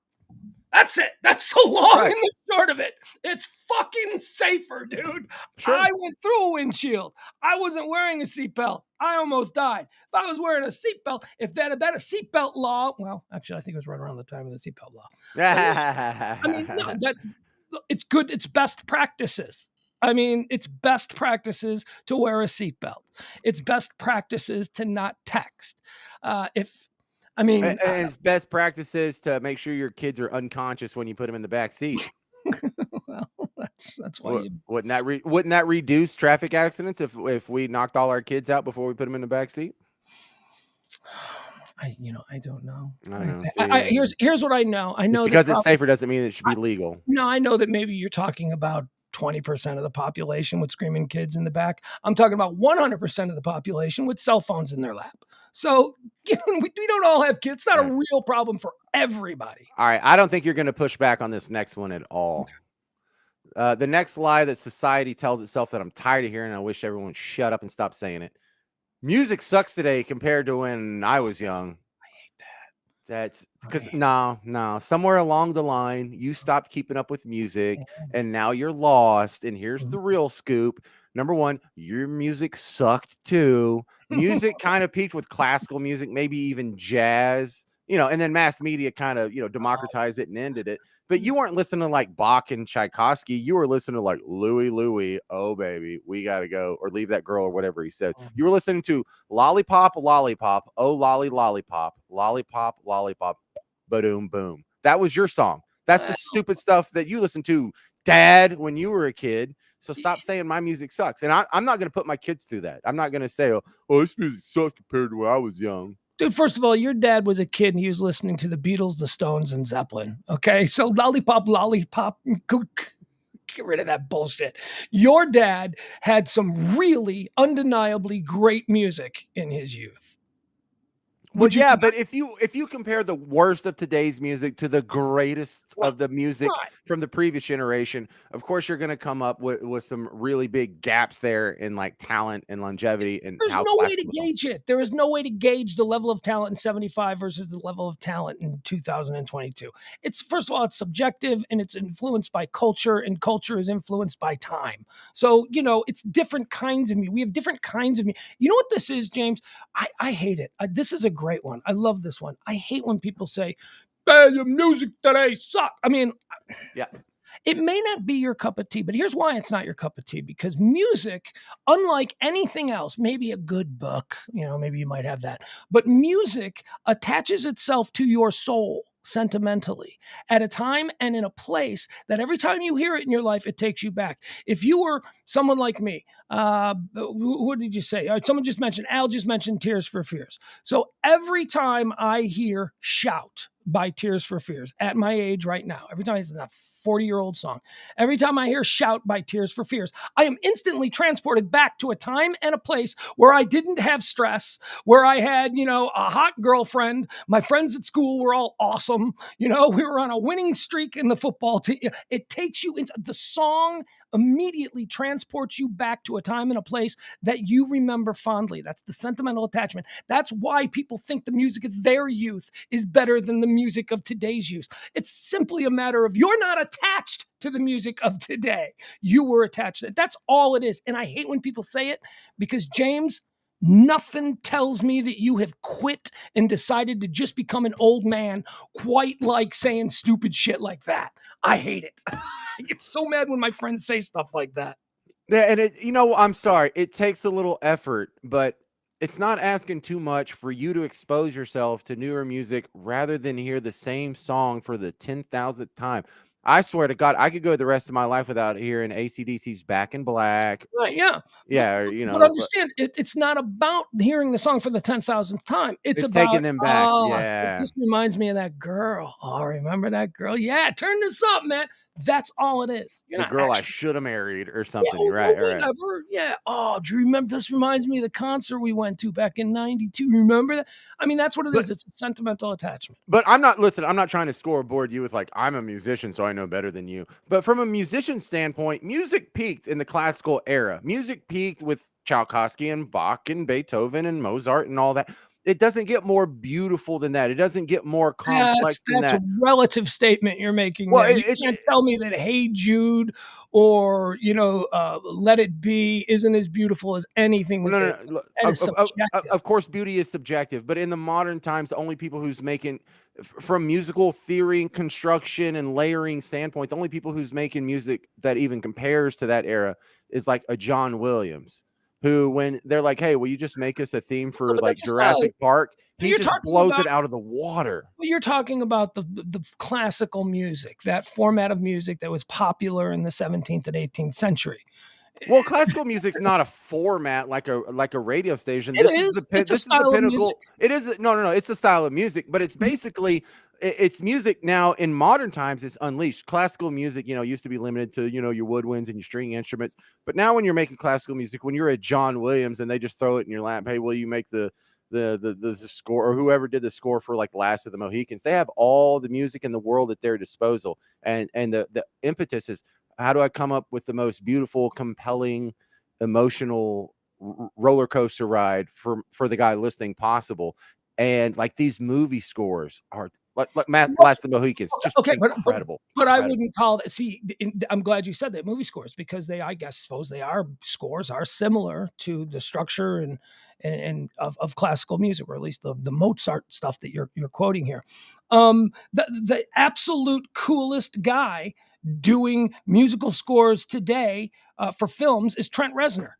That's it. That's the long and Right. the short of it. It's fucking safer, dude. I Sure. went through a windshield. I wasn't wearing a seatbelt. I almost died. If I was wearing a seatbelt, if that had been a seatbelt law, well, actually, I think it was right around the time of the seatbelt law. But I mean, no, it's good. It's best practices. I mean, it's best practices to wear a seatbelt. It's best practices to not text. If I mean, And it's best practices to make sure your kids are unconscious when you put them in the back seat. well, that's why you Wouldn't that reduce traffic accidents if we knocked all our kids out before we put them in the back seat? I don't know. I know. Here's what I know. I Just know that because it's safer doesn't mean it should be legal. no, I know that maybe you're talking about 20% of the population with screaming kids in the back. I'm talking about 100% of the population with cell phones in their lap. So we don't all have kids. It's not All a right. real problem for everybody. All right. I don't think you're going to push back on this next one at all. The next lie that society tells itself that I'm tired of hearing, I wish everyone would shut up and stop saying it. Music sucks today compared to when I was young. That's because no, somewhere along the line, you stopped keeping up with music and now you're lost. And here's the real scoop. Number one, your music sucked too. Music kind of peaked with classical music, maybe even jazz, and then mass media kind of, democratized it and ended it. But you weren't listening to like Bach and Tchaikovsky. You were listening to like Louie, oh baby, we gotta go, or leave that girl, or whatever he said. You were listening to Lollipop, Lollipop, oh lolly, lollipop, lollipop, lollipop, boom, boom. That was your song. That's the stupid stuff that you listened to, Dad, when you were a kid. So stop saying my music sucks. And I'm not going to put my kids through that. I'm not going to say, oh, this music sucks compared to when I was young. Dude, first of all, your dad was a kid and he was listening to the Beatles, the Stones, and Zeppelin. Okay, so lollipop, get rid of that bullshit. Your dad had some really undeniably great music in his youth. Well, Would you yeah, say but if you compare the worst of today's music to the greatest right, of the music right. from the previous generation, of course you're gonna come up with some really big gaps there in like talent and longevity and There's how no way to classical songs. gauge it. There is no way to gauge the level of talent in 75 versus the level of talent in 2022. It's first of all, it's subjective and it's influenced by culture, and culture is influenced by time. So, it's different kinds of me. We have different kinds of me. You know what this is, James? I hate it. This is a great one. I love this one. I hate when people say, "Hey, your music today suck." I mean, Yeah. it may not be your cup of tea, but here's why it's not your cup of tea, because music, unlike anything else, maybe a good book, maybe you might have that, but music attaches itself to your soul sentimentally at a time and in a place that every time you hear it in your life, it takes you back. If you were someone like me, what did you say? All right, someone just mentioned, Al just mentioned Tears for Fears. So every time I hear Shout by Tears for Fears at my age right now, every time it's a 40-year-old song, every time I hear Shout by Tears for Fears, I am instantly transported back to a time and a place where I didn't have stress, where I had, a hot girlfriend. My friends at school were all awesome. We were on a winning streak in the football team. It takes you into the song, immediately transports you back to a time and a place that you remember fondly. That's the sentimental attachment. That's why people think the music of their youth is better than the music of today's youth. It's simply a matter of you're not attached to the music of today. You were attached to it. That's all it is. And I hate when people say it because, James, nothing tells me that you have quit and decided to just become an old man quite like saying stupid shit like that. I hate it. I get so mad when my friends say stuff like that. Yeah, and I'm sorry, it takes a little effort, but it's not asking too much for you to expose yourself to newer music rather than hear the same song for the 10,000th time. I swear to God, I could go the rest of my life without hearing AC/DC's Back in Black. Right, yeah. But Yeah, or, but understand, it's not about hearing the song for the 10,000th time. It's it's taking about, them back. this Yeah. reminds me of that girl. Oh, remember that girl? Yeah, turn this up, man. That's all it is. You're The not girl I actually, should have married or yeah, something. or Right, right. whatever. Yeah. Oh, do you remember? This reminds me of the concert we went to back in '92. Remember that? I mean, that's what it But is. It's a sentimental attachment. I'm not listen, I'm not trying to scoreboard you with like I'm a musician, so I know better than you. But from a musician standpoint, music peaked in the classical era. Music peaked with Tchaikovsky and Bach and Beethoven and Mozart and all that. It doesn't get more beautiful than that. It doesn't get more That's complex than that's a that. relative statement you're making Well, there. You can't tell me that "Hey Jude" or, "Let It Be" isn't as beautiful as anything well, that no, they no, no. Look, that is subjective. of course, beauty is subjective, but in the modern times, the only people who's making, from musical theory and construction and layering standpoint, the only people who's making music that even compares to that era is like a John Williams, who, when they're like, "Hey, will you just make us a theme No, for but like that's a style. Jurassic Park?" But He you're just talking blows about it out of the water. you're talking about the classical music, that format of music that was popular in the 17th and 18th century. Well, classical music's not a format like a radio station. It is. It's a This is the style of music. pinnacle. It is no, no, no. It's a style of music, but it's Mhm. basically it's music now in modern times. It's unleashed. Classical music, used to be limited to your woodwinds and your string instruments, but now when you're making classical music, when you're a John Williams and they just throw it in your lap, hey, will you make the score, or whoever did the score for like Last of the Mohicans? They have all the music in the world at their disposal, and the impetus is, how do I come up with the most beautiful, compelling, emotional roller coaster ride for the guy listening possible? And like these movie scores are like Last of the Mohicans, just Okay, incredible, but I incredible. wouldn't call that. See, I'm glad you said that, movie scores, because I guess, suppose they are, scores are similar to the structure and of classical music, or at least the Mozart stuff that you're quoting here. The absolute coolest guy doing musical scores today, for films, is Trent Reznor.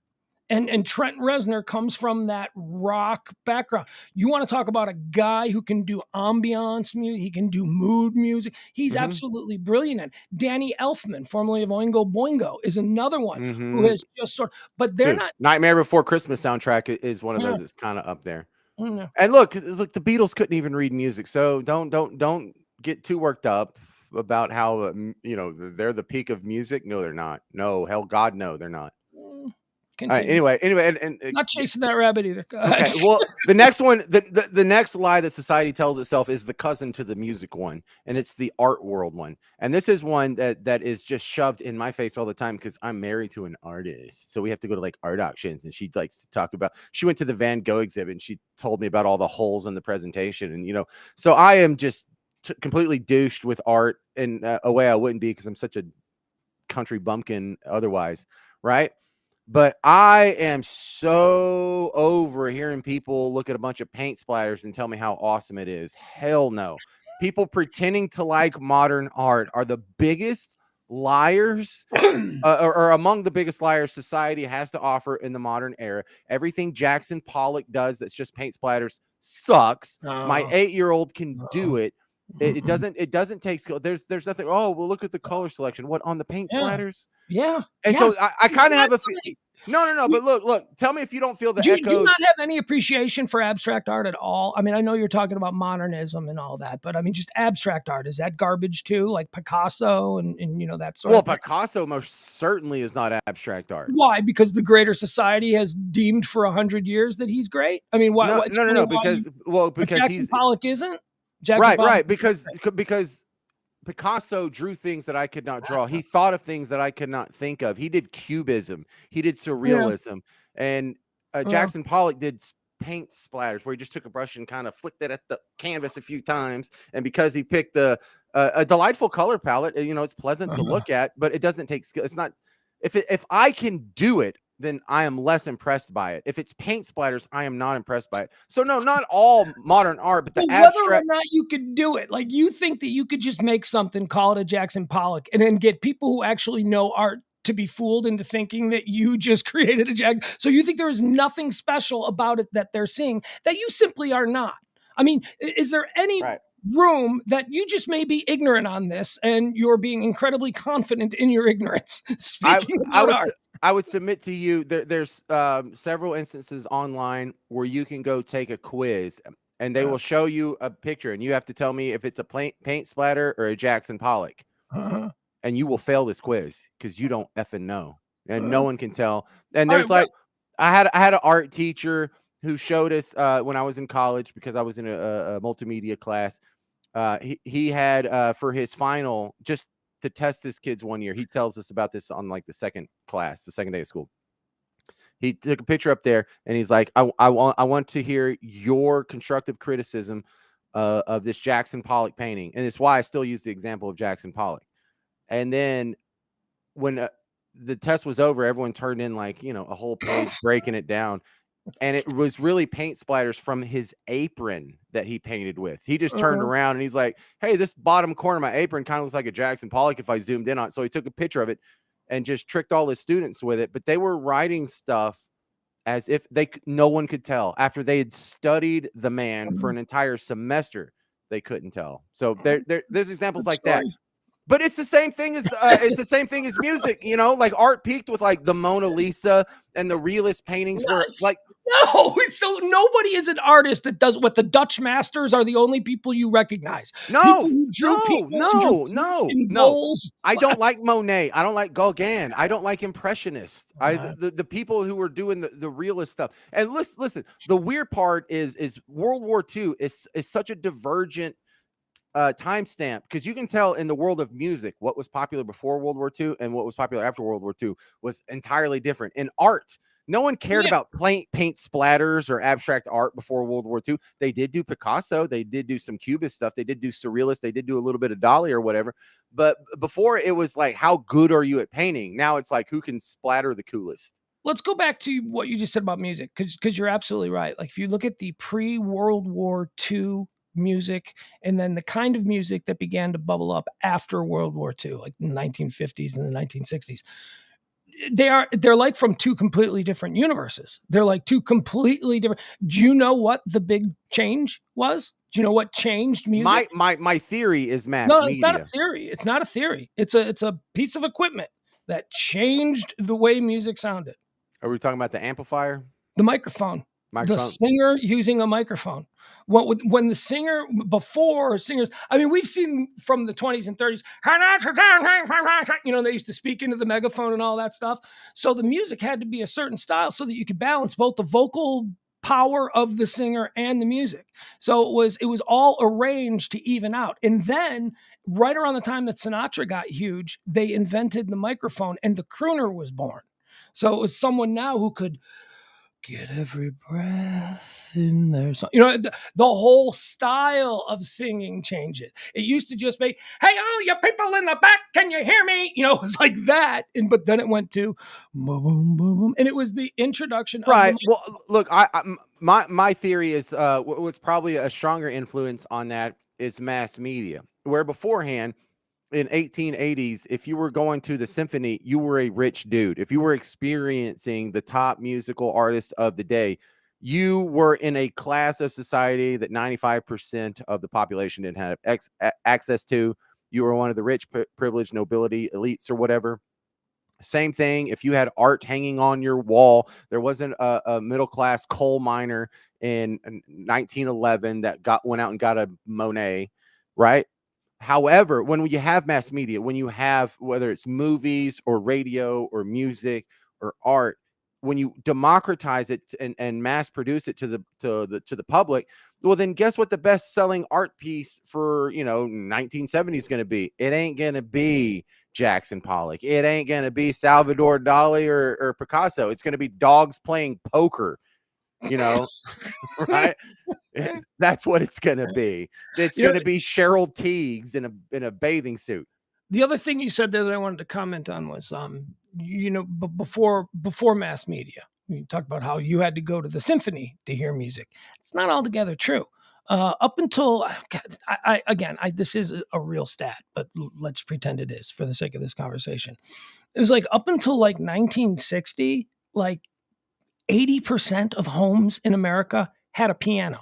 And Trent Reznor comes from that rock background. You want to talk about a guy who can do ambiance music, he can do mood music. He's Hmm. absolutely brilliant at. Danny Elfman, formerly of Oingo Boingo, is another one who Hmm. has just but they're Dude, not. Nightmare Before Christmas soundtrack is one of Yeah, those that's kind of up there. yeah. And look, the Beatles couldn't even read music, so don't get too worked up about how they're the peak of music. No, they're not. No, hell, God, no, they're not. Mm. Continue. Anyway, Not chasing that rabbit either. Go ahead. okay. Well, the next one, the next lie that society tells itself is the cousin to the music one, and it's the art world one. And this is one that is just shoved in my face all the time because I'm married to an artist, so we have to go to like art auctions, and she likes to talk about. She went to the Van Gogh exhibit, and she told me about all the holes in the presentation, and so I am just completely douched with art in a way I wouldn't be because I'm such a country bumpkin otherwise, right? But I am so over hearing people look at a bunch of paint splatters and tell me how awesome it is. Hell no. People pretending to like modern art are the biggest liars, or among the biggest liars society has to offer in the modern era. Everything Jackson Pollock does that's just paint splatters sucks. My 8-year-old can do it. It doesn't take skill. There's nothing. Oh, well, look at the color selection. What on the paint Yeah. splatters? Yeah. And Yes. so I kind of have a Exactly. no. But look. Tell me if you don't feel the Do you echoes. not have any appreciation for abstract art at all? I mean, I know you're talking about modernism and all that, but I mean, just abstract art, is that garbage too? Like Picasso and that sort Well, of thing? Picasso most certainly is not abstract art. Why? Because the greater society has deemed for 100 years that he's great? I mean, why No, no, no, explain no. why you but Because Jackson he's Pollock isn't? Jackson right, Pollock right. Because Picasso drew things that I could not draw. uh, He thought of things that I could not think of. He did cubism. He did yeah, surrealism, and well, Jackson Pollock did paint splatters, where he just took a brush and kind of flicked it at the canvas a few times. And because he picked a delightful color palette, it's pleasant to uh-huh. look at, but it doesn't take skill. It's not if I can do it, then I am less impressed by it. If it's paint splatters, I am not impressed by it. So no, not all modern art, but Well, the whether or abstract. not you could do it, like, you think that you could just make something, call it a Jackson Pollock, and then get people who actually know art to be fooled into thinking that you just created a Jack. So you think there is nothing special about it that they're seeing that you simply are not. I mean, is there any Right. room that you just may be ignorant on this and you're being incredibly confident in your ignorance I speaking I about would art? I would submit to you there's several instances online where you can go take a quiz, and they Uh, will show you a picture, and you have to tell me if it's a paint splatter or a Jackson Pollock, uh-huh, and you will fail this quiz because you don't effing know, and no uh-huh. one can tell. And All right, there's like I had an art teacher who showed us when I was in college because I was in a multimedia class. He had for his final, just to test his kids one year. He tells us about this on like the second class, the second day of school. He took a picture up there and he's like, I want to hear your constructive criticism of this Jackson Pollock painting. And it's why I still use the example of Jackson Pollock. And then when the test was over, everyone turned in like, a whole page breaking it down, and it was really paint splatters from his apron that he painted with. He just turned uh-huh. around and he's like, "Hey, this bottom corner of my apron kind of looks like a Jackson Pollock if I zoomed in on it." So he took a picture of it and just tricked all his students with it. But they were writing stuff as if no one could tell after they had studied the man for an entire semester. They couldn't tell. So there's examples Good like that. story. But it's the same thing as music, like art peaked with like the Mona Lisa and the realist paintings where Nuts. like No, so nobody is an artist that does what the Dutch masters are the only people you recognize. People no, who drew no, people and drew no, fruit no, in no. bowls. I don't like Monet. I don't like Gauguin. I don't like Impressionists. Uh, The people who were doing the realist stuff. And listen. The weird part is World War II is such a divergent timestamp because you can tell in the world of music what was popular before World War II and what was popular after World War II was entirely different. In art, no one cared yeah, about paint splatters or abstract art before World War II. They did do Picasso, they did do some Cubist stuff, they did do surrealist, they did do a little bit of Dali or whatever. But before it was like, how good are you at painting? Now it's like, who can splatter the coolest? let's go back to what you just said about music because you're absolutely right. Like if you look at the pre-World War II music and then the kind of music that began to bubble up after World War II, like the 1950s and the 1960s, they're like from two completely different universes. They're like two completely different. Do you know what the big change was? Do you know what changed music? My theory is mass No, it's not a media. theory. It's not a theory. It's a piece of equipment that changed the way music sounded. Are we talking about the amplifier? The microphone. The Microphone. singer using a microphone. When the singer before singers, I mean, we've seen from the 20s and 30s, they used to speak into the megaphone and all that stuff. So the music had to be a certain style so that you could balance both the vocal power of the singer and the music. So it was all arranged to even out. And then right around the time that Sinatra got huge, they invented the microphone and the crooner was born. So it was someone now who could get every breath in there. So, the whole style of singing changes. It used to just be, hey, oh, you people in the back, can you hear me? It was like that. But then it went to boom, boom, boom, boom. And it was the introduction of Right. the. Well, look, my theory is what's probably a stronger influence on that is mass media, where beforehand in 1880s, if you were going to the symphony, you were a rich dude. If you were experiencing the top musical artists of the day, you were in a class of society that 95% of the population didn't have access to. You were one of the rich, privileged nobility elites or whatever. Same thing if you had art hanging on your wall. There wasn't a middle class coal miner in 1911 that went out and got a Monet, right? However, when you have mass media, when you have whether it's movies or radio or music or art, when you democratize it and mass produce it to the public, well, then guess what the best selling art piece for 1970 is going to be? It ain't going to be Jackson Pollock. It ain't going to be Salvador Dali or Picasso. It's going to be dogs playing poker, right? That's what it's going to be. It's going to be Cheryl Teagues in a bathing suit. The other thing you said there that I wanted to comment on was, before mass media, you talked about how you had to go to the symphony to hear music. It's not altogether true. Up until, this is a real stat, but let's pretend it is for the sake of this conversation. It was like up until like 1960, like 80% of homes in America had a piano.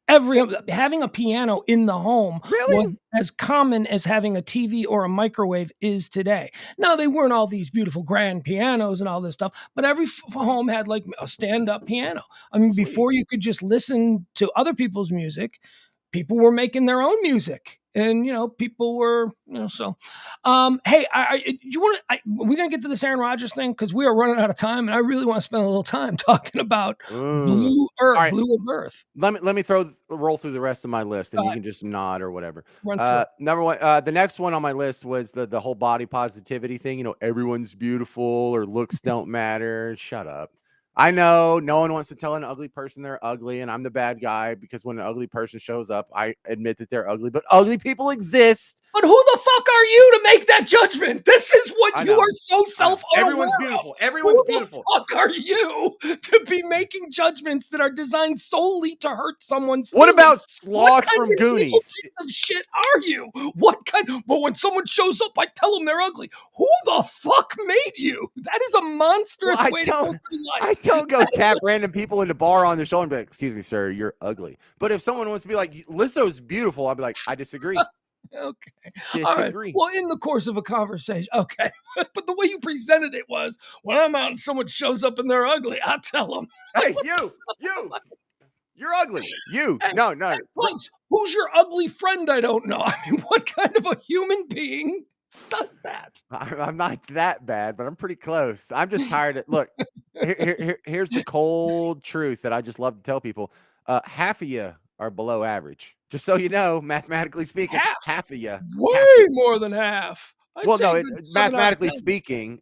Having a piano in the home Really? was as common as having a TV or a microwave is today. Now, they weren't all these beautiful grand pianos and all this stuff, but every home had like a stand-up piano. I mean, Sweet. before you could just listen to other people's music, people were making their own music. And people were, so. Hey, we're gonna get to this Aaron Rodgers thing because we are running out of time, and I really want to spend a little time talking about Blue Earth, All right. Blue of Earth. Let me roll through the rest of my list, and you can just nod or whatever. Run through. Number one, the next one on my list was the whole body positivity thing. Everyone's beautiful or looks don't matter. Shut up. I know no one wants to tell an ugly person they're ugly, and I'm the bad guy because when an ugly person shows up, I admit that they're ugly. But ugly people exist. But who the fuck are you to make that judgment? This is what you are so self-aware. Everyone's beautiful. Everyone's beautiful. Who the fuck are you to be making judgments that are designed solely to hurt someone's feelings? What about Sloth from Goonies? What kind of shit are you? But when someone shows up, I tell them they're ugly. Who the fuck made you? That is a monstrous way to go through life. I don't go tap random people in the bar on their shoulder and be like, excuse me, sir, you're ugly. But if someone wants to be like, Lisso's beautiful, I'll be like, I disagree. Okay. Disagree. All right. Well, in the course of a conversation, okay. But the way you presented it was, when I'm out and someone shows up and they're ugly, I tell them, hey, you're ugly. No. Pugs, who's your ugly friend? I don't know. I mean, what kind of a human being does that? I'm not that bad, but I'm pretty close. I'm just tired of look. Here's the cold truth that I just love to tell people. Half of you are below average. Just so you know, mathematically speaking, half of you. Way more than half. Mathematically speaking,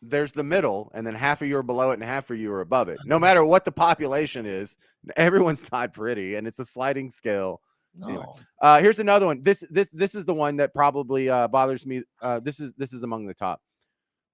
there's the middle, and then half of you are below it and half of you are above it. No matter what the population is, everyone's not pretty, and it's a sliding scale. No. Anyway, here's another one. This is the one that probably bothers me. This is among the top.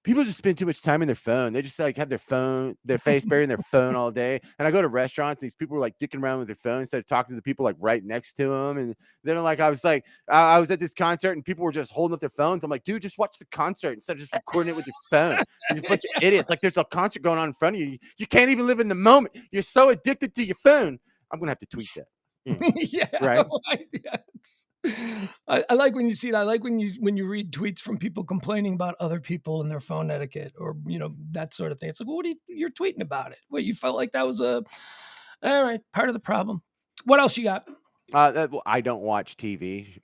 People just spend too much time in their phone. They just like have their face buried in their phone all day. And I go to restaurants, and these people are like dicking around with their phone instead of talking to the people like right next to them. And then I was at this concert and people were just holding up their phones. I'm like, dude, just watch the concert instead of just recording it with your phone. You're a bunch of idiots. Like there's a concert going on in front of you. You can't even live in the moment. You're so addicted to your phone. I'm gonna have to tweet that. Yeah. Right. Yes. I like when you see that. I like when you read tweets from people complaining about other people and their phone etiquette, or that sort of thing. It's like, well, you're tweeting about it? What, you felt like that was all right, part of the problem? What else you got? I don't watch TV.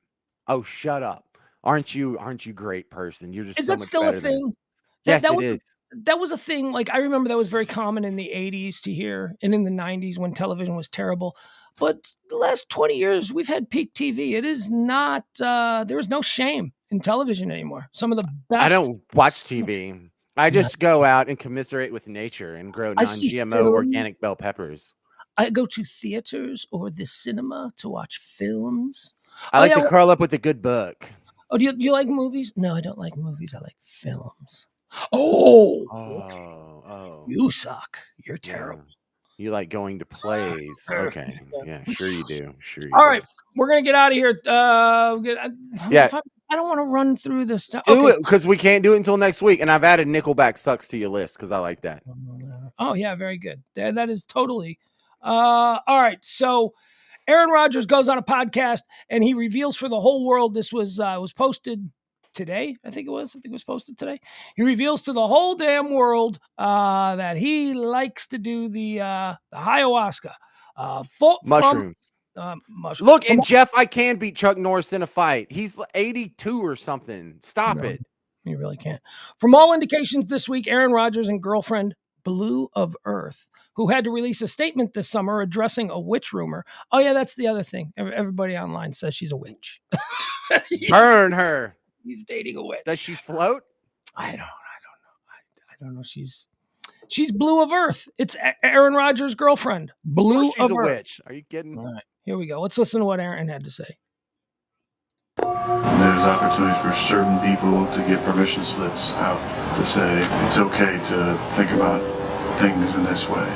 Oh, shut up! Aren't you a great person? You're just Is so that much still a better than me. thing? That Yes, that it was is. that was a thing. Like, I remember that was very common in the 80s to hear, and in the 90s when television was terrible. But the last 20 years, we've had peak TV. It is not. There is no shame in television anymore. Some of the I best. don't watch TV. I just go out and commiserate with nature and grow I see non-GMO film. organic bell peppers. I go to theaters or the cinema to watch films. I Oh like yeah. to curl up with a good book. Oh, do you like movies? No, I don't like movies. I like films. Oh, okay. Oh, You suck. You're yeah. terrible. You like going to plays? Okay, yeah, sure you do. Sure you All do. right, we're gonna get out of here. Yeah, I don't want to run through this stuff. do Okay. it because we can't do it until next week. And I've added Nickelback sucks to your list because I like that. Oh yeah, very good. That is totally. All right, so Aaron Rodgers goes on a podcast and he reveals for the whole world. This was posted today. I think it was posted today. He reveals to the whole damn world that he likes to do the ayahuasca. From Mushrooms. mushroom. Look, and Jeff, I can beat Chuck Norris in a fight. He's 82 or something. Stop No, it. you really can't. From all indications this week, Aaron Rodgers and girlfriend Blue of Earth, who had to release a statement this summer addressing a witch rumor. Oh yeah, that's the other thing. Everybody online says she's a witch. Burn her. He's dating a witch. Does she float? I don't know. I don't know. She's Blue of Earth. It's Aaron Rodgers' girlfriend, Blue She's of a Earth. witch. Are you kidding? All right, here we go. Let's listen to what Aaron had to say. There's opportunities for certain people to get permission slips out to say it's okay to think about things in this way,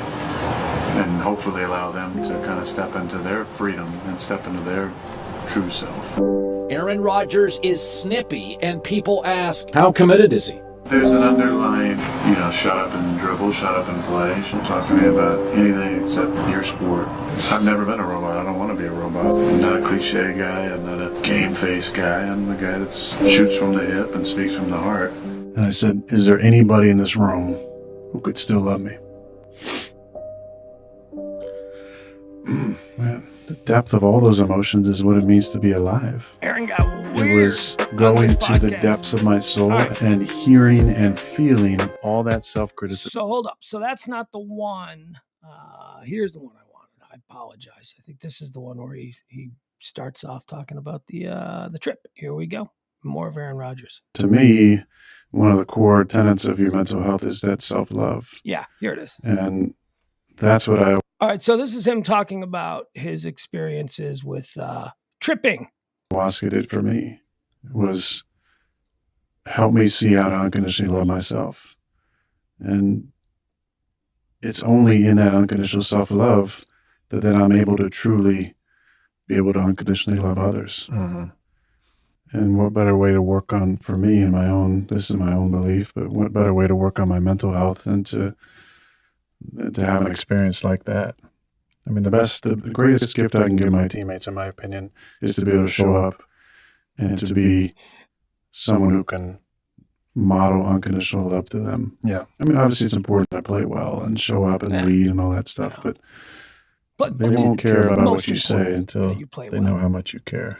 and hopefully allow them to kind of step into their freedom and step into their true self. Aaron Rodgers is snippy, and people ask, how committed is he? There's an underlying, shut up and dribble, shut up and play. She'll talk to me about anything except your sport. I've never been a robot. I don't want to be a robot. I'm not a cliche guy. I'm not a game face guy. I'm the guy that shoots from the hip and speaks from the heart. And I said, is there anybody in this room who could still love me? Man, the depth of all those emotions is what it means to be alive. Aaron got weird. It was going to the depths of my soul and hearing and feeling all that self-criticism. So hold up. So that's not the one. Here's the one I wanted. I apologize. I think this is the one where he starts off talking about the trip. Here we go. More of Aaron Rodgers. To me, one of the core tenets of your mental health is that self-love. Yeah, here it is. And that's what I... All right, so this is him talking about his experiences with tripping. Ayahuasca did for me was help me see how to unconditionally love myself. And it's only in that unconditional self-love that then I'm able to truly be able to unconditionally love others. Mm-hmm. And what better way to work on, for me, this is my own belief, but what better way to work on my mental health than to have an experience like that? I mean, the greatest gift I can give my teammates, in my opinion, is to be able to show up and to be someone who can model unconditional love to them. Yeah. I mean, obviously it's important I play well and show up and lead and all that stuff, but they won't care about what you say until they know how much you care.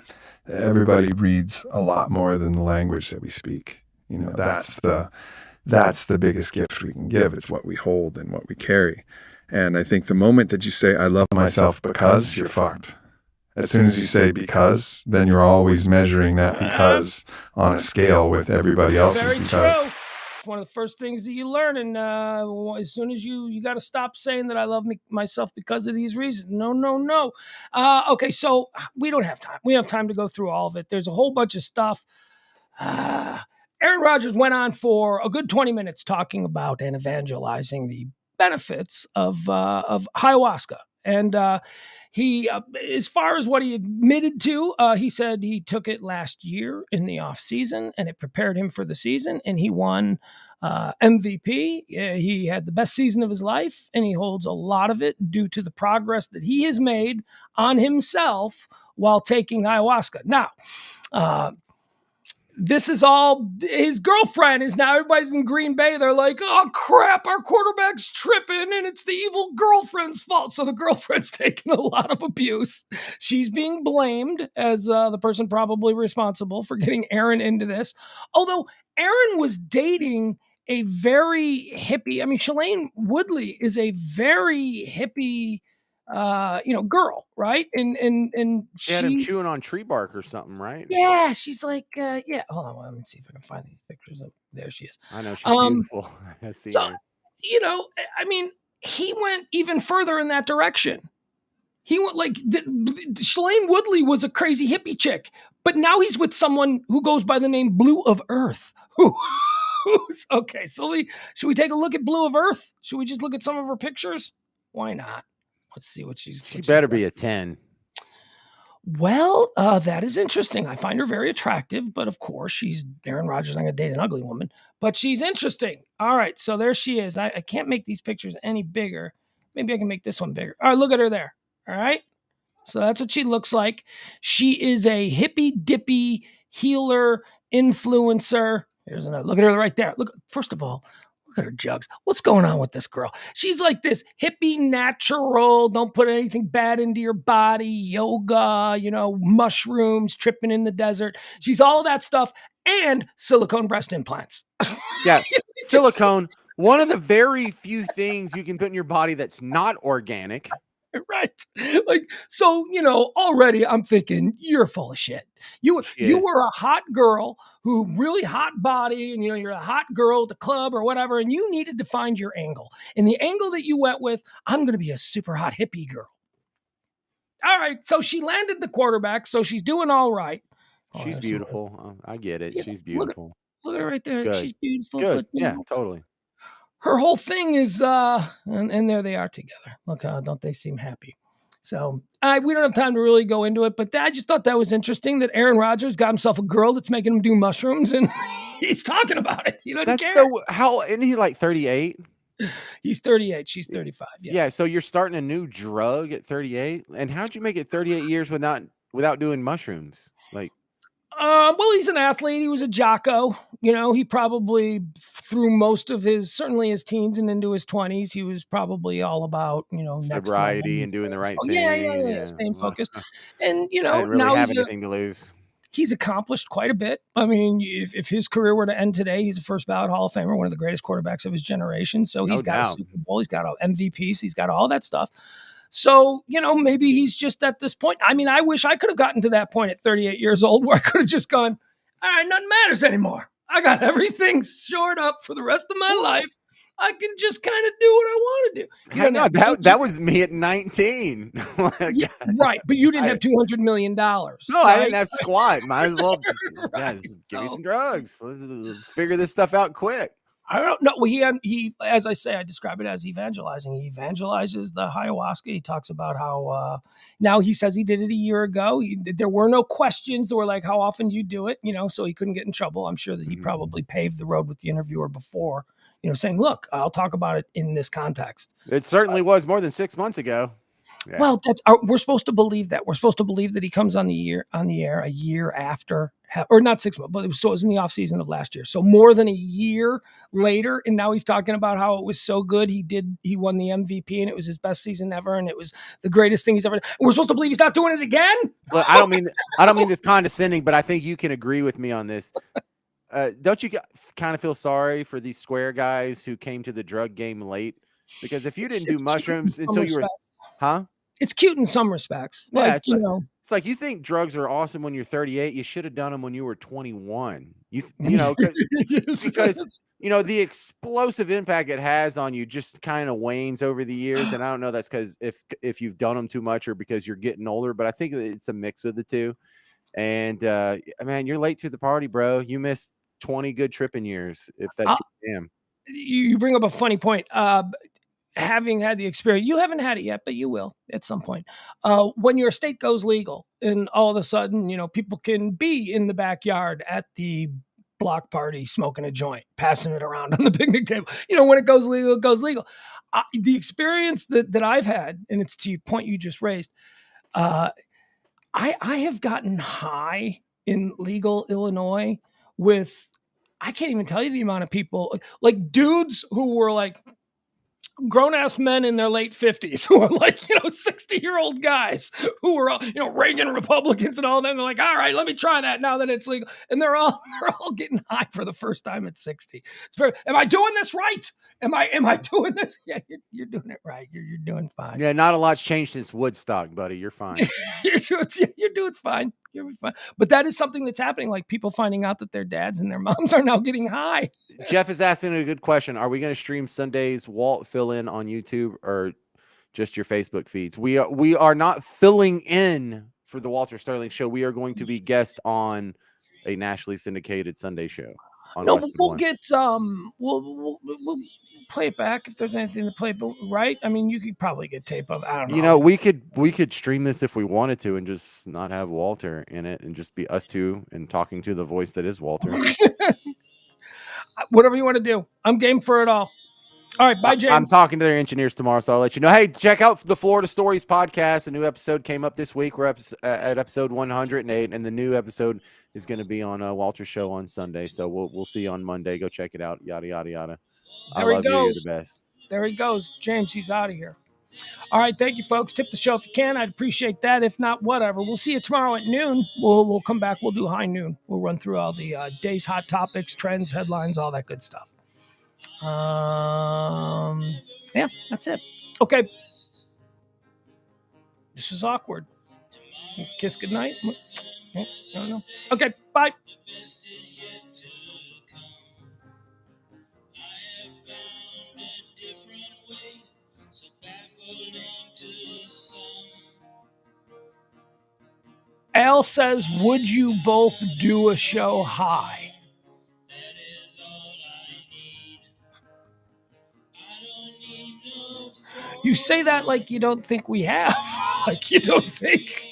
Everybody reads a lot more than the language that we speak. That's the biggest gift we can give. It's what we hold and what we carry. And I think the moment that you say, I love myself because, you're fucked. As soon as you say because, then you're always measuring that because on a scale with everybody else's Very because. true. It's one of the first things that you learn. And as soon as you got to stop saying that I love myself because of these reasons. No. Okay, so we don't have time. We have time to go through all of it. There's a whole bunch of stuff. Aaron Rodgers went on for a good 20 minutes talking about and evangelizing the benefits of ayahuasca. And he, as far as what he admitted to, he said he took it last year in the off season and it prepared him for the season. And he won MVP. He had the best season of his life, and he holds a lot of it due to the progress that he has made on himself while taking ayahuasca. Now, this is all his girlfriend is now. Everybody's in Green Bay. They're like, oh crap, our quarterback's tripping and it's the evil girlfriend's fault. So the girlfriend's taking a lot of abuse. She's being blamed as the person probably responsible for getting Aaron into this. Although Aaron was dating a very hippie. I mean, Shailene Woodley is a very hippie girl, right? And She had him she chewing on tree bark or something, right? yeah, she's like, yeah. Hold on, let me see if I can find these pictures of. There she is. I know she's beautiful. I've seen So her. I mean, he went even further in that direction. He went like Shailene Woodley was a crazy hippie chick, but now he's with someone who goes by the name Blue of Earth. Okay? So should we take a look at Blue of Earth? Should we just look at some of her pictures? Why not? Let's see what she's. She better be a 10. Well, that is interesting. I find her very attractive, but of course, she's Aaron Rodgers. I'm going to date an ugly woman, but she's interesting. All right, so there she is. I can't make these pictures any bigger. Maybe I can make this one bigger. All right, look at her there. All right, so that's what she looks like. She is a hippy dippy healer influencer. Here's another. Look at her right there. Look, first of all, look at her jugs. What's going on with this girl? She's like this hippie natural. Don't put anything bad into your body. Yoga, mushrooms, tripping in the desert. She's all of that stuff and silicone breast implants. Yeah, silicone. One of the very few things you can put in your body that's not organic. Right. Like, so, already I'm thinking you're full of shit. You were a hot girl who really hot body and, you're a hot girl at the club or whatever. And you needed to find your angle, and the angle that you went with, I'm going to be a super hot hippie girl. All right. So she landed the quarterback. So she's doing all right. She's beautiful. I get it. She's beautiful. Look at her right there. Good. She's beautiful. Good. But, yeah, totally. Her whole thing is, and there they are together. Look, don't they seem happy? So we don't have time to really go into it, but I just thought that was interesting that Aaron Rodgers got himself a girl that's making him do mushrooms, and he's talking about it. That's care. So how isn't he like 38? He's 38. She's 35. Yeah. So you're starting a new drug at 38, and how'd you make it 38 years without doing mushrooms? Like. Well, he's an athlete. He was a jocko. He probably through most of certainly his teens and into his 20s, he was probably all about, sobriety and doing the right thing. Yeah. Staying focused. And, I didn't really have anything to lose. He's accomplished quite a bit. I mean, if his career were to end today, he's a first ballot Hall of Famer, one of the greatest quarterbacks of his generation. So he's got a Super Bowl. He's got MVPs. He's got all that stuff. So, maybe he's just at this point. I mean, I wish I could have gotten to that point at 38 years old where I could have just gone, all right, nothing matters anymore. I got everything shored up for the rest of my life. I can just kind of do what I want to do. Hang on, that was me at 19. Yeah, right, but you didn't have $200 million. No, right? I didn't have squat. Might as well give me some drugs. Let's figure this stuff out quick. I don't know. Well, he, as I say, I describe it as evangelizing. He evangelizes the ayahuasca. He talks about how now he says he did it a year ago. There were no questions. They were like, how often do you do it? So he couldn't get in trouble. I'm sure that he probably paved the road with the interviewer before, saying, look, I'll talk about it in this context. It certainly was more than 6 months ago. Yeah. Well, we're supposed to believe that. We're supposed to believe that he comes on the air a year after, or not 6 months, but it was in the off season of last year. So more than a year later, and now he's talking about how it was so good. He won the MVP, and it was his best season ever, and it was the greatest thing he's ever done. We're supposed to believe he's not doing it again. Well, I don't mean this condescending, but I think you can agree with me on this. Don't you kind of feel sorry for these square guys who came to the drug game late? Because if you didn't do mushrooms until you were, huh? It's cute in some respects. Yeah, like, it's like you think drugs are awesome when you're 38. You should have done them when you were 21. Because the explosive impact it has on you just kind of wanes over the years. And I don't know that's because if you've done them too much or because you're getting older, but I think it's a mix of the two. And man, you're late to the party, bro. You missed 20 good tripping years. If that's damn. You bring up a funny point. Having had the experience, you haven't had it yet, but you will at some point. When your state goes legal and all of a sudden, people can be in the backyard at the block party, smoking a joint, passing it around on the picnic table. When it goes legal, it goes legal. The experience that I've had, and it's to the point you just raised, I have gotten high in legal Illinois with, I can't even tell you the amount of people, like dudes who were like grown ass men in their late 50s who are like, 60-year-old guys who were all, Reagan Republicans and all that. And they're like, all right, let me try that now that it's legal. And they're all getting high for the first time at 60. Am I doing this right? Am I doing this? Yeah, you're doing it right. You're doing fine. Yeah, not a lot's changed since Woodstock, buddy. You're fine. You're doing fine. You're fine. But that is something that's happening. Like people finding out that their dads and their moms are now getting high. Jeff is asking a good question. Are we going to stream Sunday's Walt fill in on YouTube or just your Facebook feeds? We are not filling in for the Walter Sterling show. We are going to be guest on a nationally syndicated Sunday show on No, but Westwood we'll One. get we'll play it back if there's anything to play. But right, I mean, you could probably get tape of. I don't know. We could stream this if we wanted to and just not have Walter in it and just be us two and talking to the voice that is Walter. Whatever you want to do, I'm game for it all. All right, bye, James. I'm talking to their engineers tomorrow, so I'll let you know. Hey, check out the Florida Stories podcast. A new episode came up this week. We're at episode 108, and the new episode is going to be on Walter's show on Sunday. So we'll see you on Monday. Go check it out. Yada yada yada. I love you. You're the best. There he goes, James. He's out of here. All right, thank you, folks. Tip the show if you can. I'd appreciate that. If not, whatever. We'll see you tomorrow at noon. We'll come back. We'll do high noon. We'll run through all the day's hot topics, trends, headlines, all that good stuff. Yeah, that's it. Okay. This is awkward. Kiss goodnight. I don't know. Okay, bye. Al says, would you both do a show high? You say that like you don't think we have. Like you don't think.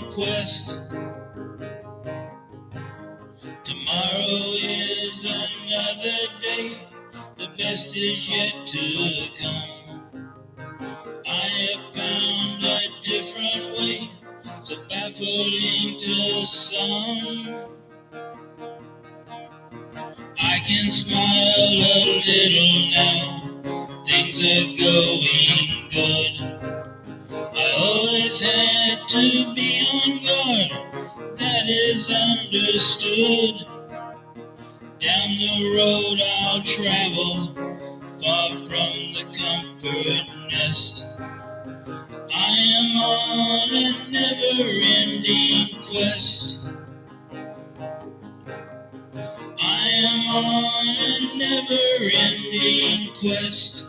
Quest. Tomorrow is another day. The best is yet to come. I have found a different way, so baffling to some. I can smile a little now. Things are going good. I always had to be on guard, that is understood. Down the road I'll travel, far from the comfort nest. I am on a never-ending quest. I am on a never-ending quest.